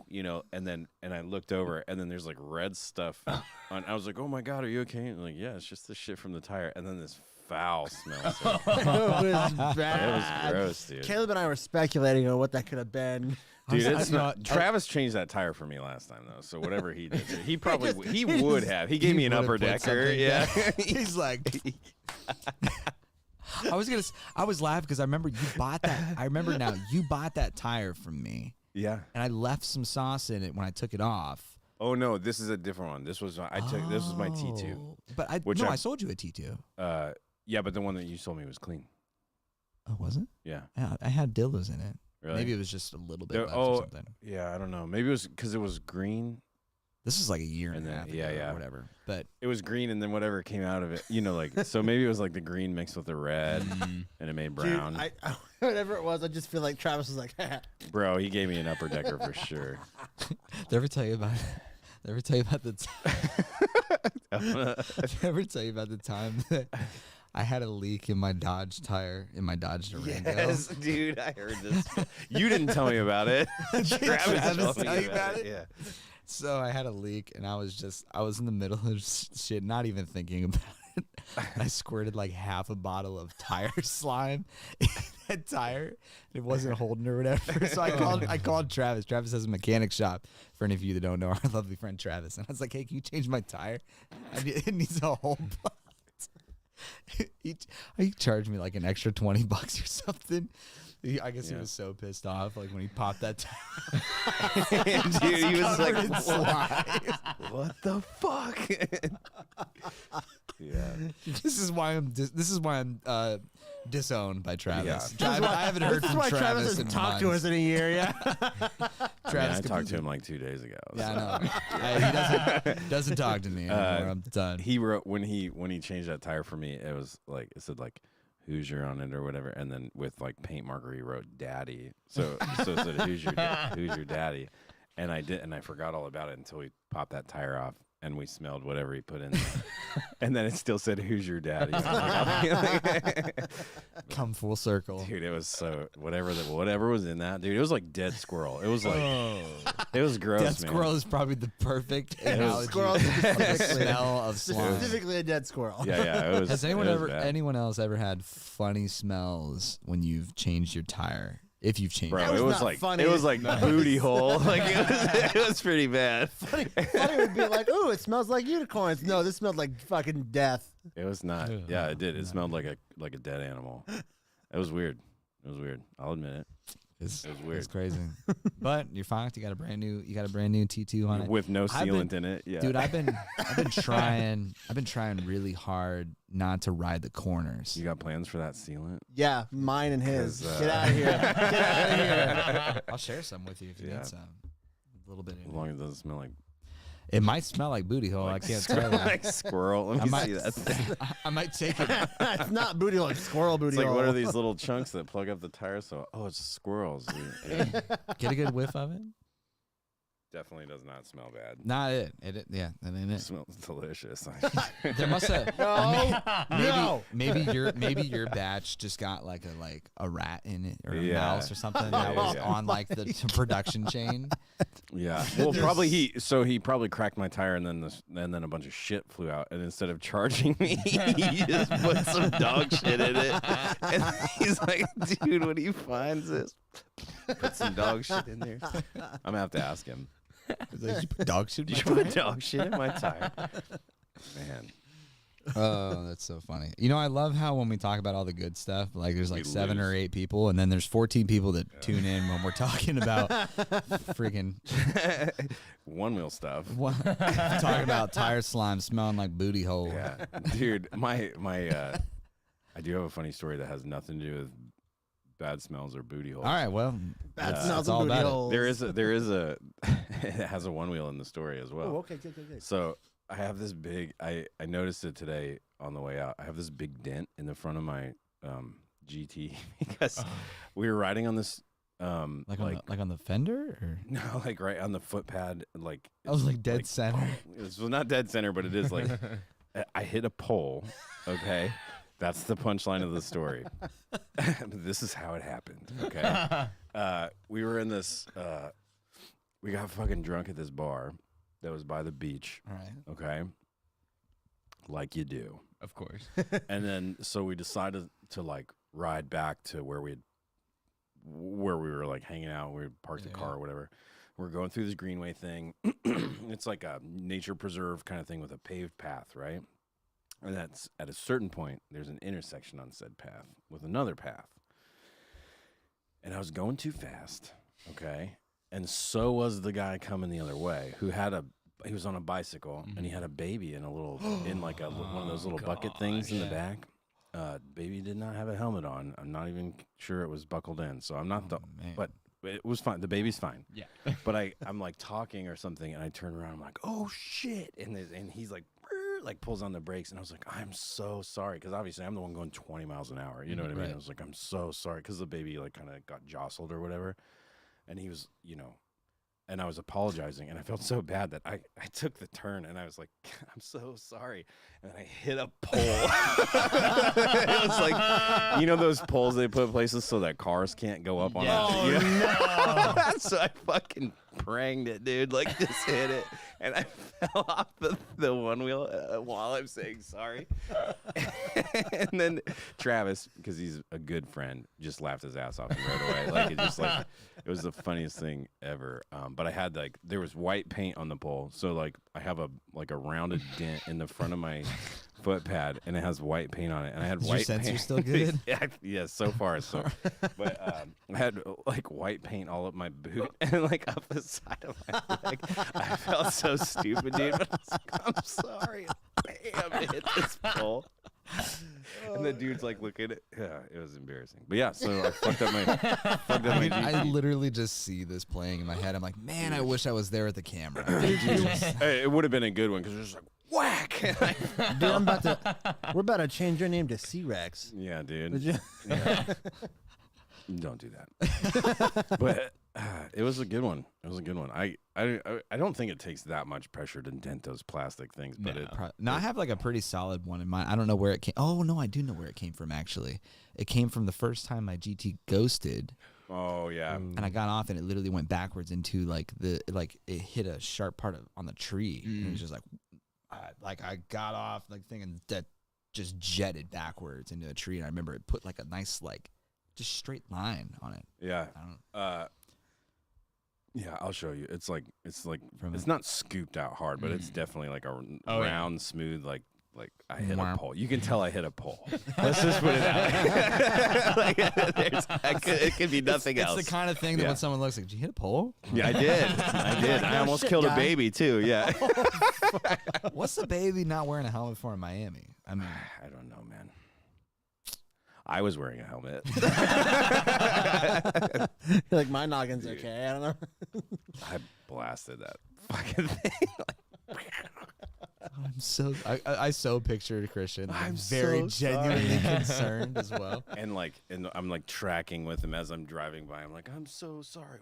you know, and I looked over, and then there's like red stuff on. I was like, oh my God, are you okay? And like, yeah, it's just the shit from the tire, and then this foul smell. It was bad. It was gross, dude. Caleb and I were speculating on what that could have been. Dude, I- it's you know, not. Travis changed that tire for me last time though. So whatever he did, he probably he would have. He gave me an would've upper put decker. something Yeah. back. He's like, I was laughing because I remember you bought that. I remember now you bought that tire from me, Yeah. and I left some sauce in it when I took it off. Oh no, this is a different one. This was this was my T2. Oh, but I Which no, I- I sold you a T2. Yeah, but the one that you sold me was clean. Oh, was it? Yeah. Yeah, I had dildos in it. Really? Maybe it was just a little bit There- left oh, or something. Yeah, I don't know. Maybe it was because it was green. This is like a year and And a then- half yeah, ago yeah. or whatever. But It was green, and then whatever came out of it, like so maybe it was like the green mixed with the red, and it made brown. Dude, whatever it was, I just feel like Travis was like, Bro, he gave me an upper decker for sure. did I ever tell you about? Did I ever tell you about the? Did I ever tell you about the time that I had a leak in my Dodge tire in my Dodge Durango? Yes, dude, I heard this. You didn't tell me about it. Travis told me tell you about about it. it? Yeah. So I had a leak, and I was in the middle of shit, not even thinking about it. I squirted like half a bottle of tire slime in that tire. It wasn't holding or whatever. So I called Travis. Travis has a mechanic shop. For any of you that don't know, our lovely friend Travis. And I was like, hey, can you change my tire? It needs a whole bunch. He charged me like an extra $20 or something. I guess he was so pissed off, like when he popped that tire. Dude, he was like, Covered in slime. what the fuck? Yeah. This is why I'm disowned by Travis. Yeah. I haven't heard this is from why Travis Travis in hasn't talked to us months. in a year. Yeah. Travis I talked to completely- him like 2 days ago. Yeah, so. I know. He doesn't talk to me anymore. I'm done. He wrote when he changed that tire for me. It was like it said like Hoosier on it or whatever, and then with like paint marker he wrote Daddy. So it said who's your daddy, and I forgot all about it until we popped that tire off and we smelled whatever he put in there, and then it still said who's your daddy. Come full circle. Dude, it was so whatever was in that, dude. It was like dead squirrel. It was like it was gross. Dead man. squirrel is probably the perfect analogy Squirrel of the specifically. smell of slime. Specifically a dead squirrel. Yeah, it was. Has it was bad. anyone else ever had funny smells when you've changed your tire? If you've changed, Bro, That was it was not like funny. it was like booty hole. Like it was pretty bad. Funny would be like, ooh, it smells like unicorns. No, this smelled like fucking death. It was not. Yeah, it did. It smelled like a dead animal. It was weird. It was weird. I'll admit it. It's It was weird. It's crazy. But you're fine. You got a brand new T2 on it. With no I've been- sealant in it. Yeah. Dude, I've been trying really hard not to ride the corners. You got plans for that sealant? Yeah, mine and his. 'Cause, Get out of here. Get out of here. I'll share some with you if you Yeah. need some. A little bit. As long as it doesn't smell like It might smell like booty hole. I can't tell you. like squirrel. Let I me might, see that thing. I might take it. It's not booty hole, it's squirrel booty It's like hole. what are these little chunks that plug up the tire? So it's squirrels. It Get a good whiff of it. definitely does not smell bad. Not it. Yeah, that ain't It it. smells delicious. There must have. No. Maybe your batch just got like a rat in it or a Yeah. mouse or something Yeah, that was yeah. on like the production chain. Yeah. Well, probably he probably cracked my tire and then a bunch of shit flew out, and instead of charging me, he just put some dog shit in it. And he's like, "Dude, when he finds this, put some dog shit in there." I'm gonna have to ask him. Like, you put dog shit. Did you put dog shit in my tire? Man, Oh, that's so funny. You know, I love how when we talk about all the good stuff, like there's like We 7 or lose. 8 people, and then there's 14 people that tune in when we're talking about freaking one wheel stuff. talking about tire slime smelling like booty hole. Yeah, dude, my I do have a funny story that has nothing to do with bad smells or booty holes. All right, well, Bad that's smells all and booty about it. holes. There is a it has a one wheel in the story as well. Oh, okay, good. So I have this big. I noticed it today on the way out. I have this big dent in the front of my GT because we were riding on this Like on the fender, or no, like right on the foot pad. Like I was it's like dead center. It's well, not dead center, but it is like I hit a pole. Okay, that's the punchline of the story. This is how it happened. Okay, we were in this. We got fucking drunk at this bar that was by the beach. All right. Okay, like you do. Of course. And then so we decided to like ride back to where we where we were like hanging out. We parked the car or whatever. We're going through this greenway thing. It's like a nature preserve kind of thing with a paved path, right? And that's at a certain point, there's an intersection on said path with another path. And I was going too fast, okay? And so was the guy coming the other way who he was on a bicycle and he had a baby in like one of those little bucket things in the back. Baby did not have a helmet on. I'm not even sure it was buckled in. So I'm not but it was fine. The baby's fine. Yeah. But I'm like talking or something and I turn around. I'm like, oh shit. And he's like pulls on the brakes. And I was like, I'm so sorry. Cause obviously I'm the one going 20 miles an hour. You know what I mean? I was like, I'm so sorry. Cause the baby like kind of got jostled or whatever. And he was, and I was apologizing, and I felt so bad that I took the turn, and I was like, I'm so sorry. And I hit a pole. It was like, those poles they put in places so that cars can't go up on it. Oh, no. So I fucking pranged it, dude. Like, just hit it. And I fell off the one wheel while I'm saying sorry. And then Travis, because he's a good friend, just laughed his ass off and rode away. Like, it was the funniest thing ever. But I had there was white paint on the pole, so like I have a rounded dent in the front of my foot pad, and it has white paint on it. And I had white paint. Your sensor still good? Yeah, so far so. But I had like white paint all up my boot and like up the side of my leg. I felt so stupid, dude. But I was like, I'm sorry. Bam! It hit this pole. And the dude's like looking at it was embarrassing. But yeah, so I fucked up my GT. I literally just see this playing in my head. I'm like, man, I wish I was there at the camera. Hey, it would have been a good one because it was just like whack. Dude, we're about to change your name to C-Rex. Yeah, dude. Would you? Yeah. Don't do that. But it was a good one. It was a good one. I don't think it takes that much pressure to dent those plastic things, but I have like a pretty solid one in mind. I don't know where it came. Oh no, I do know where it came from. Actually, it came from the first time my GT ghosted. Oh yeah. And I got off, and it literally went backwards into it hit a sharp part on the tree, and it was just I got off thinking that just jetted backwards into a tree, and I remember it put like a nice just straight line on it. Yeah. Yeah, I'll show you. It's not scooped out hard, but it's definitely like a round, smooth, like I hit a pole. You can tell I hit a pole. Let's just put it out. It could be nothing else. It's the kind of thing that when someone looks like, did you hit a pole? Yeah, I did. I almost killed a baby too. Yeah. What's the baby not wearing a helmet for in Miami? I mean, I don't know, man. I was wearing a helmet. Like, my noggin's okay. I don't know. I blasted that fucking thing. I so pictured Christian. I'm very so genuinely concerned as well. And I'm like tracking with him as I'm driving by. I'm like, I'm so sorry.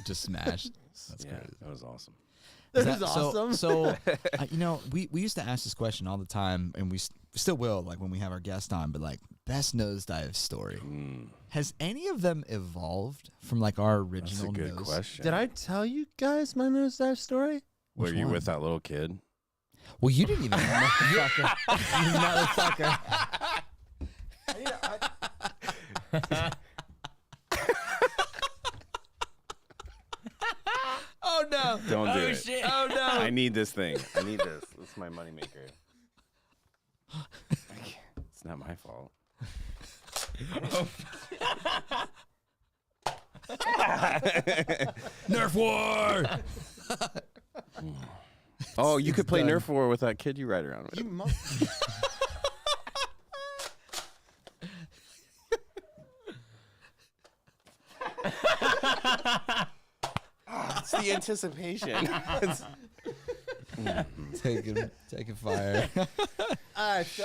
Just smashed. That's crazy. That was awesome. This is awesome. So we used to ask this question all the time, and we still will, when we have our guest on, but best nosedive story. Has any of them evolved from our original? That's a good question. Did I tell you guys my nosedive story? Were you with that little kid? Well, you didn't even. Motherfucker. You motherfucker. Oh no! Don't do it. Shit. Oh no! I need this thing. I need this. This is my moneymaker. It's not my fault. Nerf war! Oh, you could play done. Nerf War with that kid you ride around with. You mo- It's the anticipation. Taking fire. So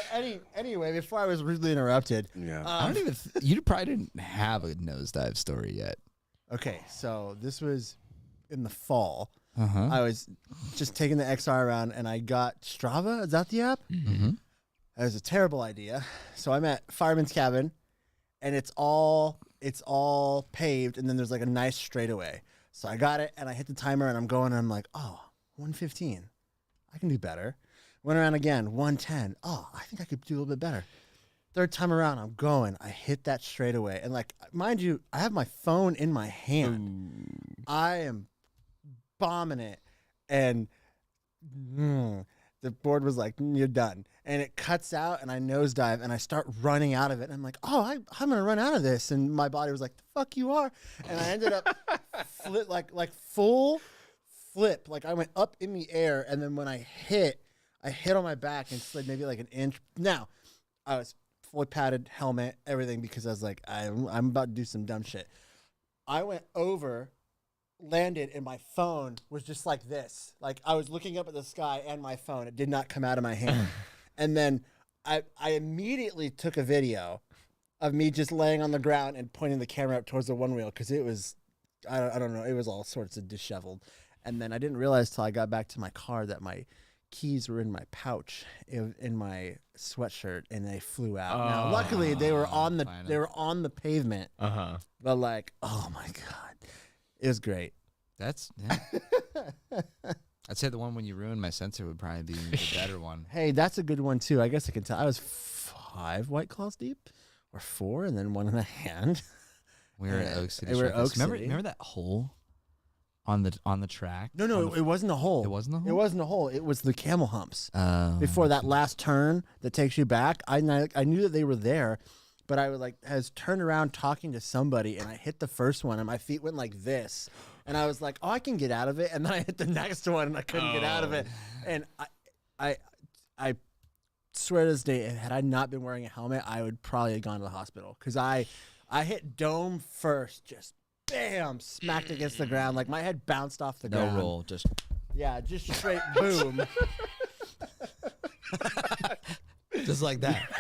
anyway, before I was rudely interrupted. Yeah. I don't even. You probably didn't have a nosedive story yet. Okay, so this was in the fall. Uh-huh. I was just taking the XR around, and I got Strava. Is that the app? Mm-hmm. That was a terrible idea. So I'm at Fireman's Cabin, and it's all paved, and then there's a nice straightaway. So I got it, and I hit the timer, and I'm going, and I'm like, 115. I can do better. Went around again, 110. Oh, I think I could do a little bit better. Third time around, I'm going. I hit that straight away. And, like, mind you, I have my phone in my hand. I am bombing it. And the board was like, you're done. And it cuts out, and I nosedive, and I start running out of it. And I'm like, oh, I'm going to run out of this. And my body was like, the fuck you are. And I ended up full flip. Like, I went up in the air, and then when I hit on my back and slid maybe like an inch. Now, I was fully padded, helmet, everything, because I was like, I'm about to do some dumb shit. I went over, landed, and my phone was just like this. Like, I was looking up at the sky and my phone. It did not come out of my hand. And then I immediately took a video of me just laying on the ground and pointing the camera up towards the one wheel, because it was, I don't know, it was all sorts of disheveled. And then I didn't realize till I got back to my car that my keys were in my pouch in my sweatshirt, and they flew out. Now, luckily, they were on the pavement. But like, oh my god, it was great. That's I'd say the one when you ruined my sensor would probably be the better one. Hey, that's a good one too. I guess I can tell. I was 5 White Claws deep, or 4, and then 1 in a hand. We were at Oak City. We were at Oak City. Remember that hole on the track? No, it wasn't a hole. It wasn't a hole? It wasn't a hole. It was the camel humps. Before that last turn that takes you back, I knew that they were there, but I was turned around talking to somebody, and I hit the first one, and my feet went like this, and I was like, oh, I can get out of it, and then I hit the next one, and I couldn't get out of it, and I swear to this day, had I not been wearing a helmet, I would probably have gone to the hospital, because I hit dome first, just bam, smacked against the ground. Like, my head bounced off the ground. No roll, just straight boom. just like that.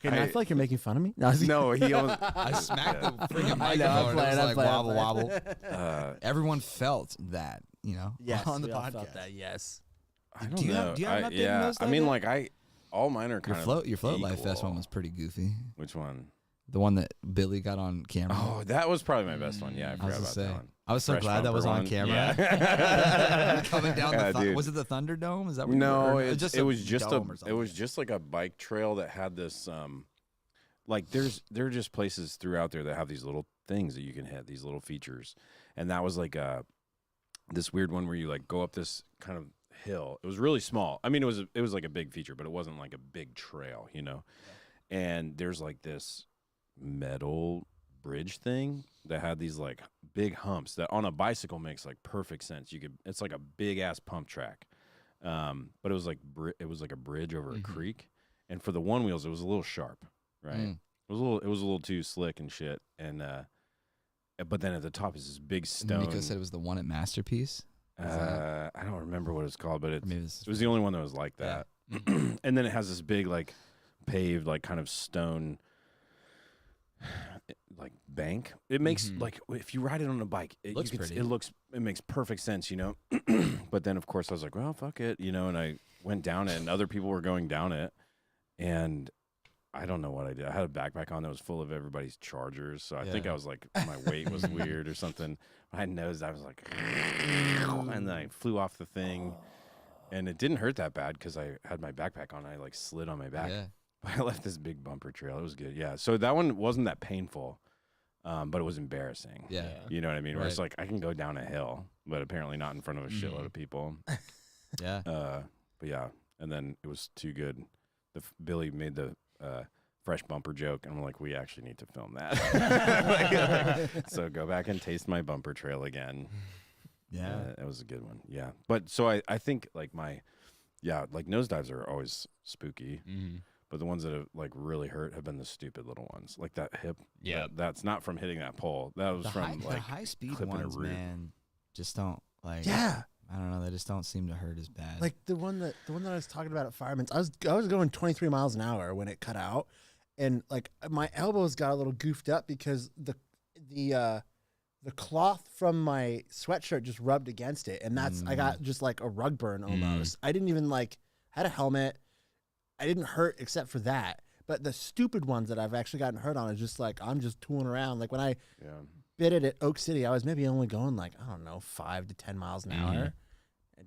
Okay, now I feel like you're making fun of me. No, he almost, I smacked the freaking I know, microphone. It was like wobble I'm wobble. Everyone felt that, yes, on the we all podcast. felt that, yes. I don't Do you know. have- do you have an update on yeah, those I mean, like like all mine are kind Your float life fest equal. one was pretty goofy. Which one? The one that Billy got on camera. Oh, that was probably my best one. Yeah, I I was forgot gonna about say. that one. I was so Fresh glad that was bumper on one. camera. Yeah. Coming down Yeah, the dude. was it the Thunderdome? Is that what No, you it was just dome or something. like a bike trail that had this like there are just places throughout there that have these little things that you can hit, these little features. And that was like this weird one where you like go up this kind of hill. It was really small. I mean, it was like a big feature, but it wasn't like a big trail, Yeah. And there's like this metal bridge thing that had these like big humps that on a bicycle makes like perfect sense. It's like a big ass pump track. But it was like a bridge over a creek. And for the one wheels, it was a little sharp, right? It was a little too slick and shit. And but then at the top is this big stone. Nico said it was the one at Masterpiece. I don't remember what it's called, but it Maybe was the only one that was like that. And then it has this big like paved like kind of stone like bank. It makes like if you ride it on a bike, it Looks pretty. It makes perfect sense, But then of course I was like, well, fuck it, and I went down it, and other people were going down it, and I don't know what I did. I had a backpack on that was full of everybody's chargers, so I think I was like, my weight was weird or something. I nosed. I was like, and then I flew off the thing, and it didn't hurt that bad because I had my backpack on. I like slid on my back. Yeah. I left this big bumper trail. It was good. Yeah. So that one wasn't that painful, but it was embarrassing. Yeah. You know what I mean? Where it's Right. like I can go down a hill, but apparently not in front of a shitload of people. Yeah. But yeah, and then it was too good. Billy made the fresh bumper joke, and I'm like, we actually need to film that. So go back and taste my bumper trail again. Yeah. It was a good one. Yeah. But so I think like like nosedives are always spooky. But the ones that have like really hurt have been the stupid little ones, like that hip. Yeah. That's not from hitting that pole. That was from the like high speed clipping a ones, root. man, just don't like. Yeah. I don't know. They just don't seem to hurt as bad. Like the one that I was talking about at Fireman's, I was going 23 miles an hour when it cut out, and like my elbows got a little goofed up because the cloth from my sweatshirt just rubbed against it, and I got just like a rug burn almost. I didn't even had a helmet. I didn't hurt except for that. But the stupid ones that I've actually gotten hurt on is just like I'm just tooling around. Like when I bit it at Oak City, I was maybe only going like, I don't know, 5 to 10 miles an hour.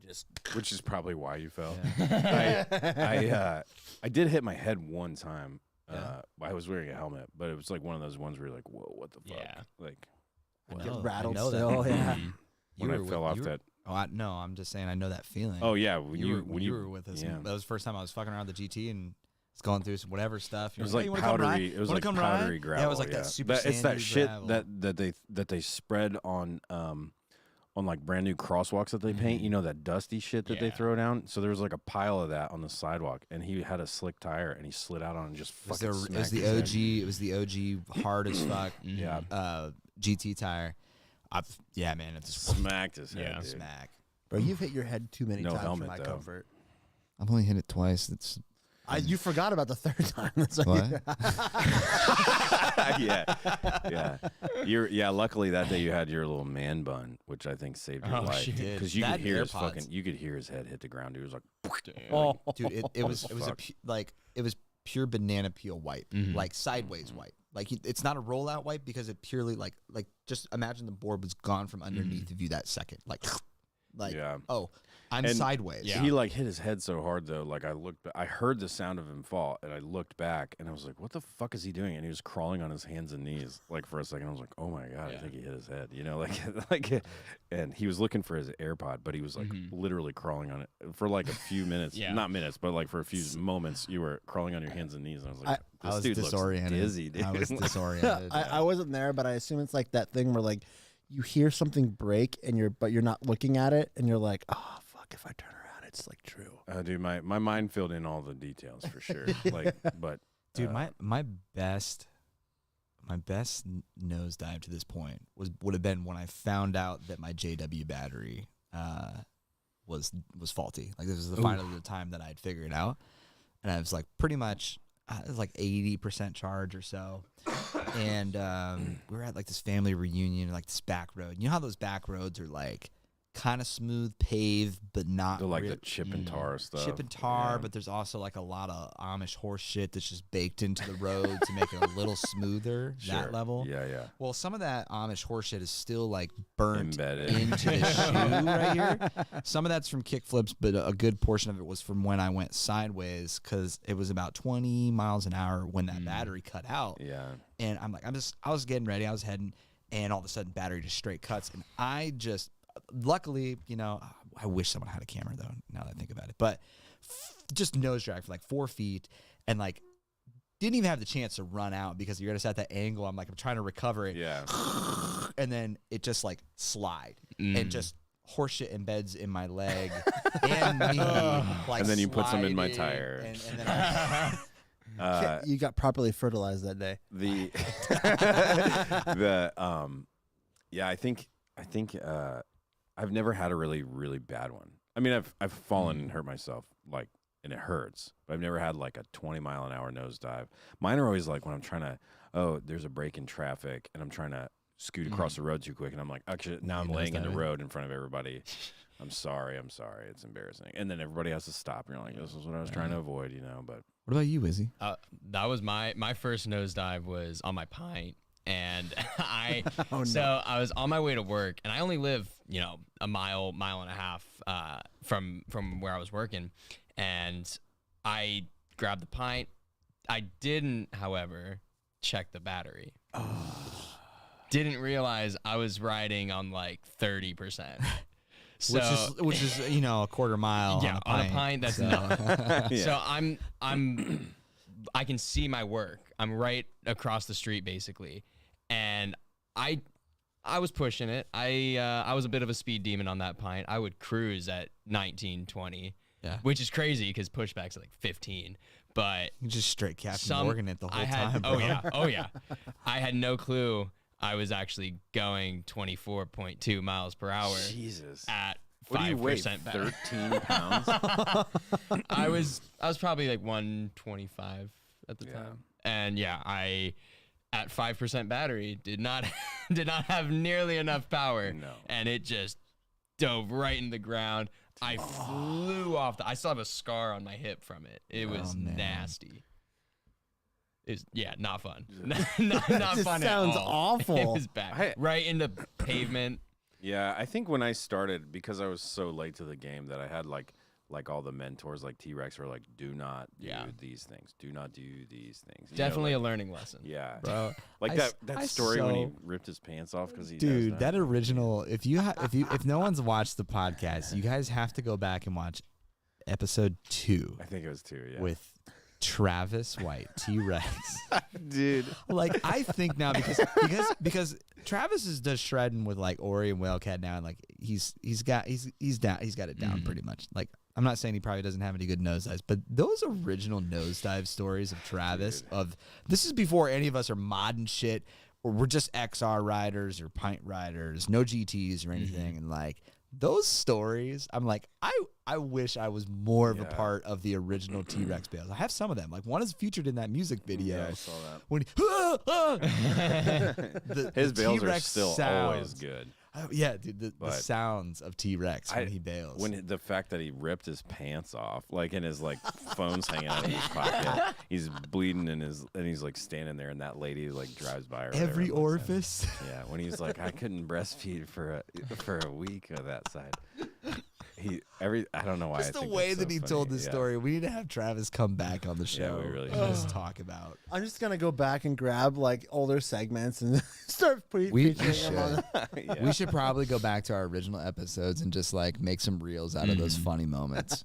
just which is probably why you fell. Yeah. I did hit my head one time. Yeah. I was wearing a helmet, but it was like one of those ones where you're like, whoa, what the fuck? Yeah. Like get Well, I rattled know that still. feeling. Yeah. when I fell off that. Oh, no, I'm just saying I know that feeling. Oh yeah, when you you were with us. Yeah. That was the first time I was fucking around the GT and it's going through some whatever stuff. It was You're like "Hey, you wanna come ride? powdery. It was Wanna like come powdery ride?" gravel. Yeah, it was like that super It's that sandy shit gravel. that they spread on like brand new crosswalks that they paint. You know, that dusty shit that they Yeah. throw down. So there was like a pile of that on the sidewalk, and he had a slick tire, and he slid out on it and just It was, fucking it was smacked the his head. OG. It was the OG hard as fuck. Yeah. GT tire. Yeah, man, it's Smacked his head. Yeah. Dude. smack. Bro, you've hit your head too many No times helmet, for my though. comfort. I've only hit it twice. It's You forgot about the third time. That's like, yeah. Luckily that day you had your little man bun, which I think saved your Oh, life shit. because you That could hear his AirPods. fucking. You could hear his head hit the ground. Dude, it was like, Oh. dude, it was a Fuck. it was pure banana peel wipe, Mhm. like sideways wipe. Like it's not a rollout wipe because it purely like just imagine the board was gone from underneath of you that second. Like Yeah. oh, I'm And sideways. Yeah. He like hit his head so hard though. Like I heard the sound of him fall, and I looked back, and I was like, "What the fuck is he doing?" And he was crawling on his hands and knees. Like for a second, I was like, "Oh my god, I Yeah. think he hit his head." You know, like, and he was looking for his AirPod, but he was like literally crawling on it for like a few minutes. Yeah. Not minutes, but like for a few moments, you were crawling on your hands and knees. And I was like, I "This was dude disoriented. looks dizzy, dude." I was disoriented. I wasn't there, but I assume it's like that thing where like you hear something break and you're not looking at it and you're like, oh fuck, if I turn around, it's like true. Dude, my mind filled in all the details for sure. But Dude, my best nosedive to this point would have been when I found out that my JW battery was faulty. Like this was finally the time that I'd figured it out, and I was like pretty much it was like 80% charge or so, and we were at like this family reunion, like this back road. You know how those back roads are like kind of smooth paved, but not the like real- the chip and tar stuff. chip and tar, Yeah. but there's also like a lot of Amish horse shit that's just baked into the road to make it a little smoother, that Sure. level. Yeah. Well, some of that Amish horse shit is still like burnt Embedded. into the shoe right here. Some of that's from kick flips, but a good portion of it was from when I went sideways because it was about 20 miles an hour when that battery cut out. Yeah. And I'm like, I was getting ready, I was heading, and all of a sudden battery just straight cuts. And I just, luckily, you know, I wish someone had a camera though, now that I think about it, but just nose drag for like 4 feet and like didn't even have the chance to run out because you're just at that angle. I'm trying to recover it. Yeah. And then it just like slide and just horseshit embeds in my leg and me. Like, And then you put some in my sliding, tire. And then I, You got properly fertilized that day. The I think I've never had a really really bad one. I mean, I've fallen and hurt myself like, and it hurts, but I've never had like a 20-mile-an-hour nosedive. Mine are always like when I'm trying to, there's a break in traffic and I'm trying to scoot across the road too quick, and I'm like, actually now I'm laying in the road in front of everybody. I'm sorry, it's embarrassing, and then everybody has to stop, and you're like, this is what I was trying to avoid, you know. But what about you, Izzy? That was my first nosedive was on my pint, and Oh, no. so I was on my way to work, and I only live a mile and a half from where I was working, and I grabbed the pint. I didn't, however, check the battery. Didn't realize I was riding on like 30%. So which is a quarter mile. yeah, on a pint, that's nothing. Yeah. So I can see my work. I'm right across the street basically, and I was pushing it. I was a bit of a speed demon on that pint. I would cruise at 19, 20, which is crazy because pushback's like 15. But You just straight Captain Morgan it the whole time, bro. Oh yeah. I had no clue I was actually going 24.2 miles per hour Jesus, at what do you weigh? 5% battery. 13 pounds. I was probably like 125 at the Yeah. time, and I at 5% battery did not have nearly enough power, No. and it just dove right in the ground. I flew off. I still have a scar on my hip from it. It was man. nasty. It's not fun. not It fun sounds at all. awful. It was bad. Right into pavement. Yeah, I think when I started, because I was so late to the game, that I had like all the mentors like T-Rex were like, do not do these things. Do not do these things. Definitely a learning lesson. Yeah. Bro. Like that story when he ripped his pants off because he Dude, that original, if no one's watched the podcast, you guys have to go back and watch episode 2. I think it was 2, yeah. With Travis White, T-Rex. Dude. Like, I think now because Travis does shredding with like Ori and Whalecat now, and like he's got it down pretty much. Like, I'm not saying he probably doesn't have any good nosedives, but those original nosedive stories of Travis, this is before any of us are modding shit, or we're just XR riders or pint riders, no GTs or anything, and like those stories, I'm like, I wish I was more of a part of the original T-Rex bales. I have some of them. Like, one is featured in that music video. Yeah, I saw that. When his bales T-Rex are still always good. Yeah, dude, the sounds of T-Rex when he bails. When the fact that he ripped his pants off, like, and his like phone's hanging out of his pocket, he's bleeding and he's like standing there, and that lady like drives by or whatever, every orifice. Yeah, when he's like, I couldn't breastfeed for a week of that side. I don't know why. Just the way that he told this story. We need to have Travis come back on the show. Yeah, we really and just talk about. I'm just gonna go back and grab like older segments and start We featuring them on. Yeah. We should probably go back to our original episodes and just like make some reels out of those funny moments.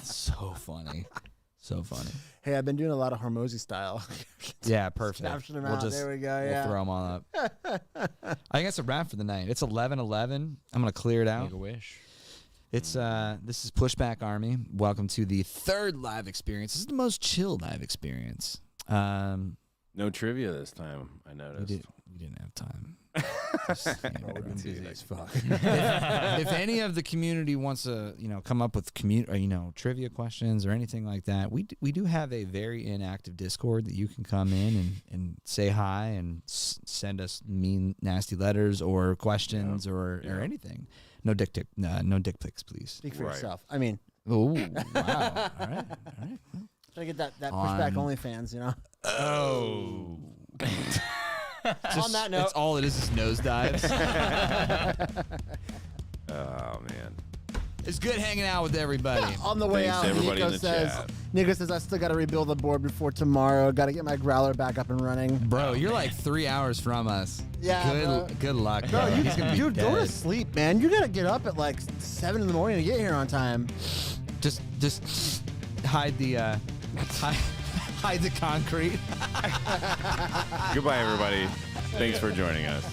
So funny. So funny. Hey, I've been doing a lot of Hormozy style. Yeah, perfect. Snapshot them out. There we go. We'll Yeah. throw them all up. I think that's a wrap for the night. It's 11:11. I'm gonna clear it out. Make a wish. It's this is Pushback Army. Welcome to the 3rd live experience. This is the most chill live experience. No trivia this time, I noticed. We didn't have time. We've been busy as fuck. If any of the community wants to, come up with trivia questions or anything like that, we do have a very inactive Discord that you can come in and say hi and send us mean, nasty letters or questions or anything. No dick pics, please. Speak for yourself. I mean, Oh, wow. All right. trying to get that pushback OnlyFans, Oh. On that note, That's all it is nosedives. Oh man. It's good hanging out with everybody. on the way Thanks out, to everybody in the chat. Nico says, I still got to rebuild the board before tomorrow. Got to get my growler back up and running. Bro, you're like 3 hours from us. Yeah, Good luck, Bro, bro. He's gonna be dude, dead. go to sleep, man. You got to get up at like 7 in the morning to get here on time. Just hide the hide the concrete. Goodbye, everybody. Thanks for joining us.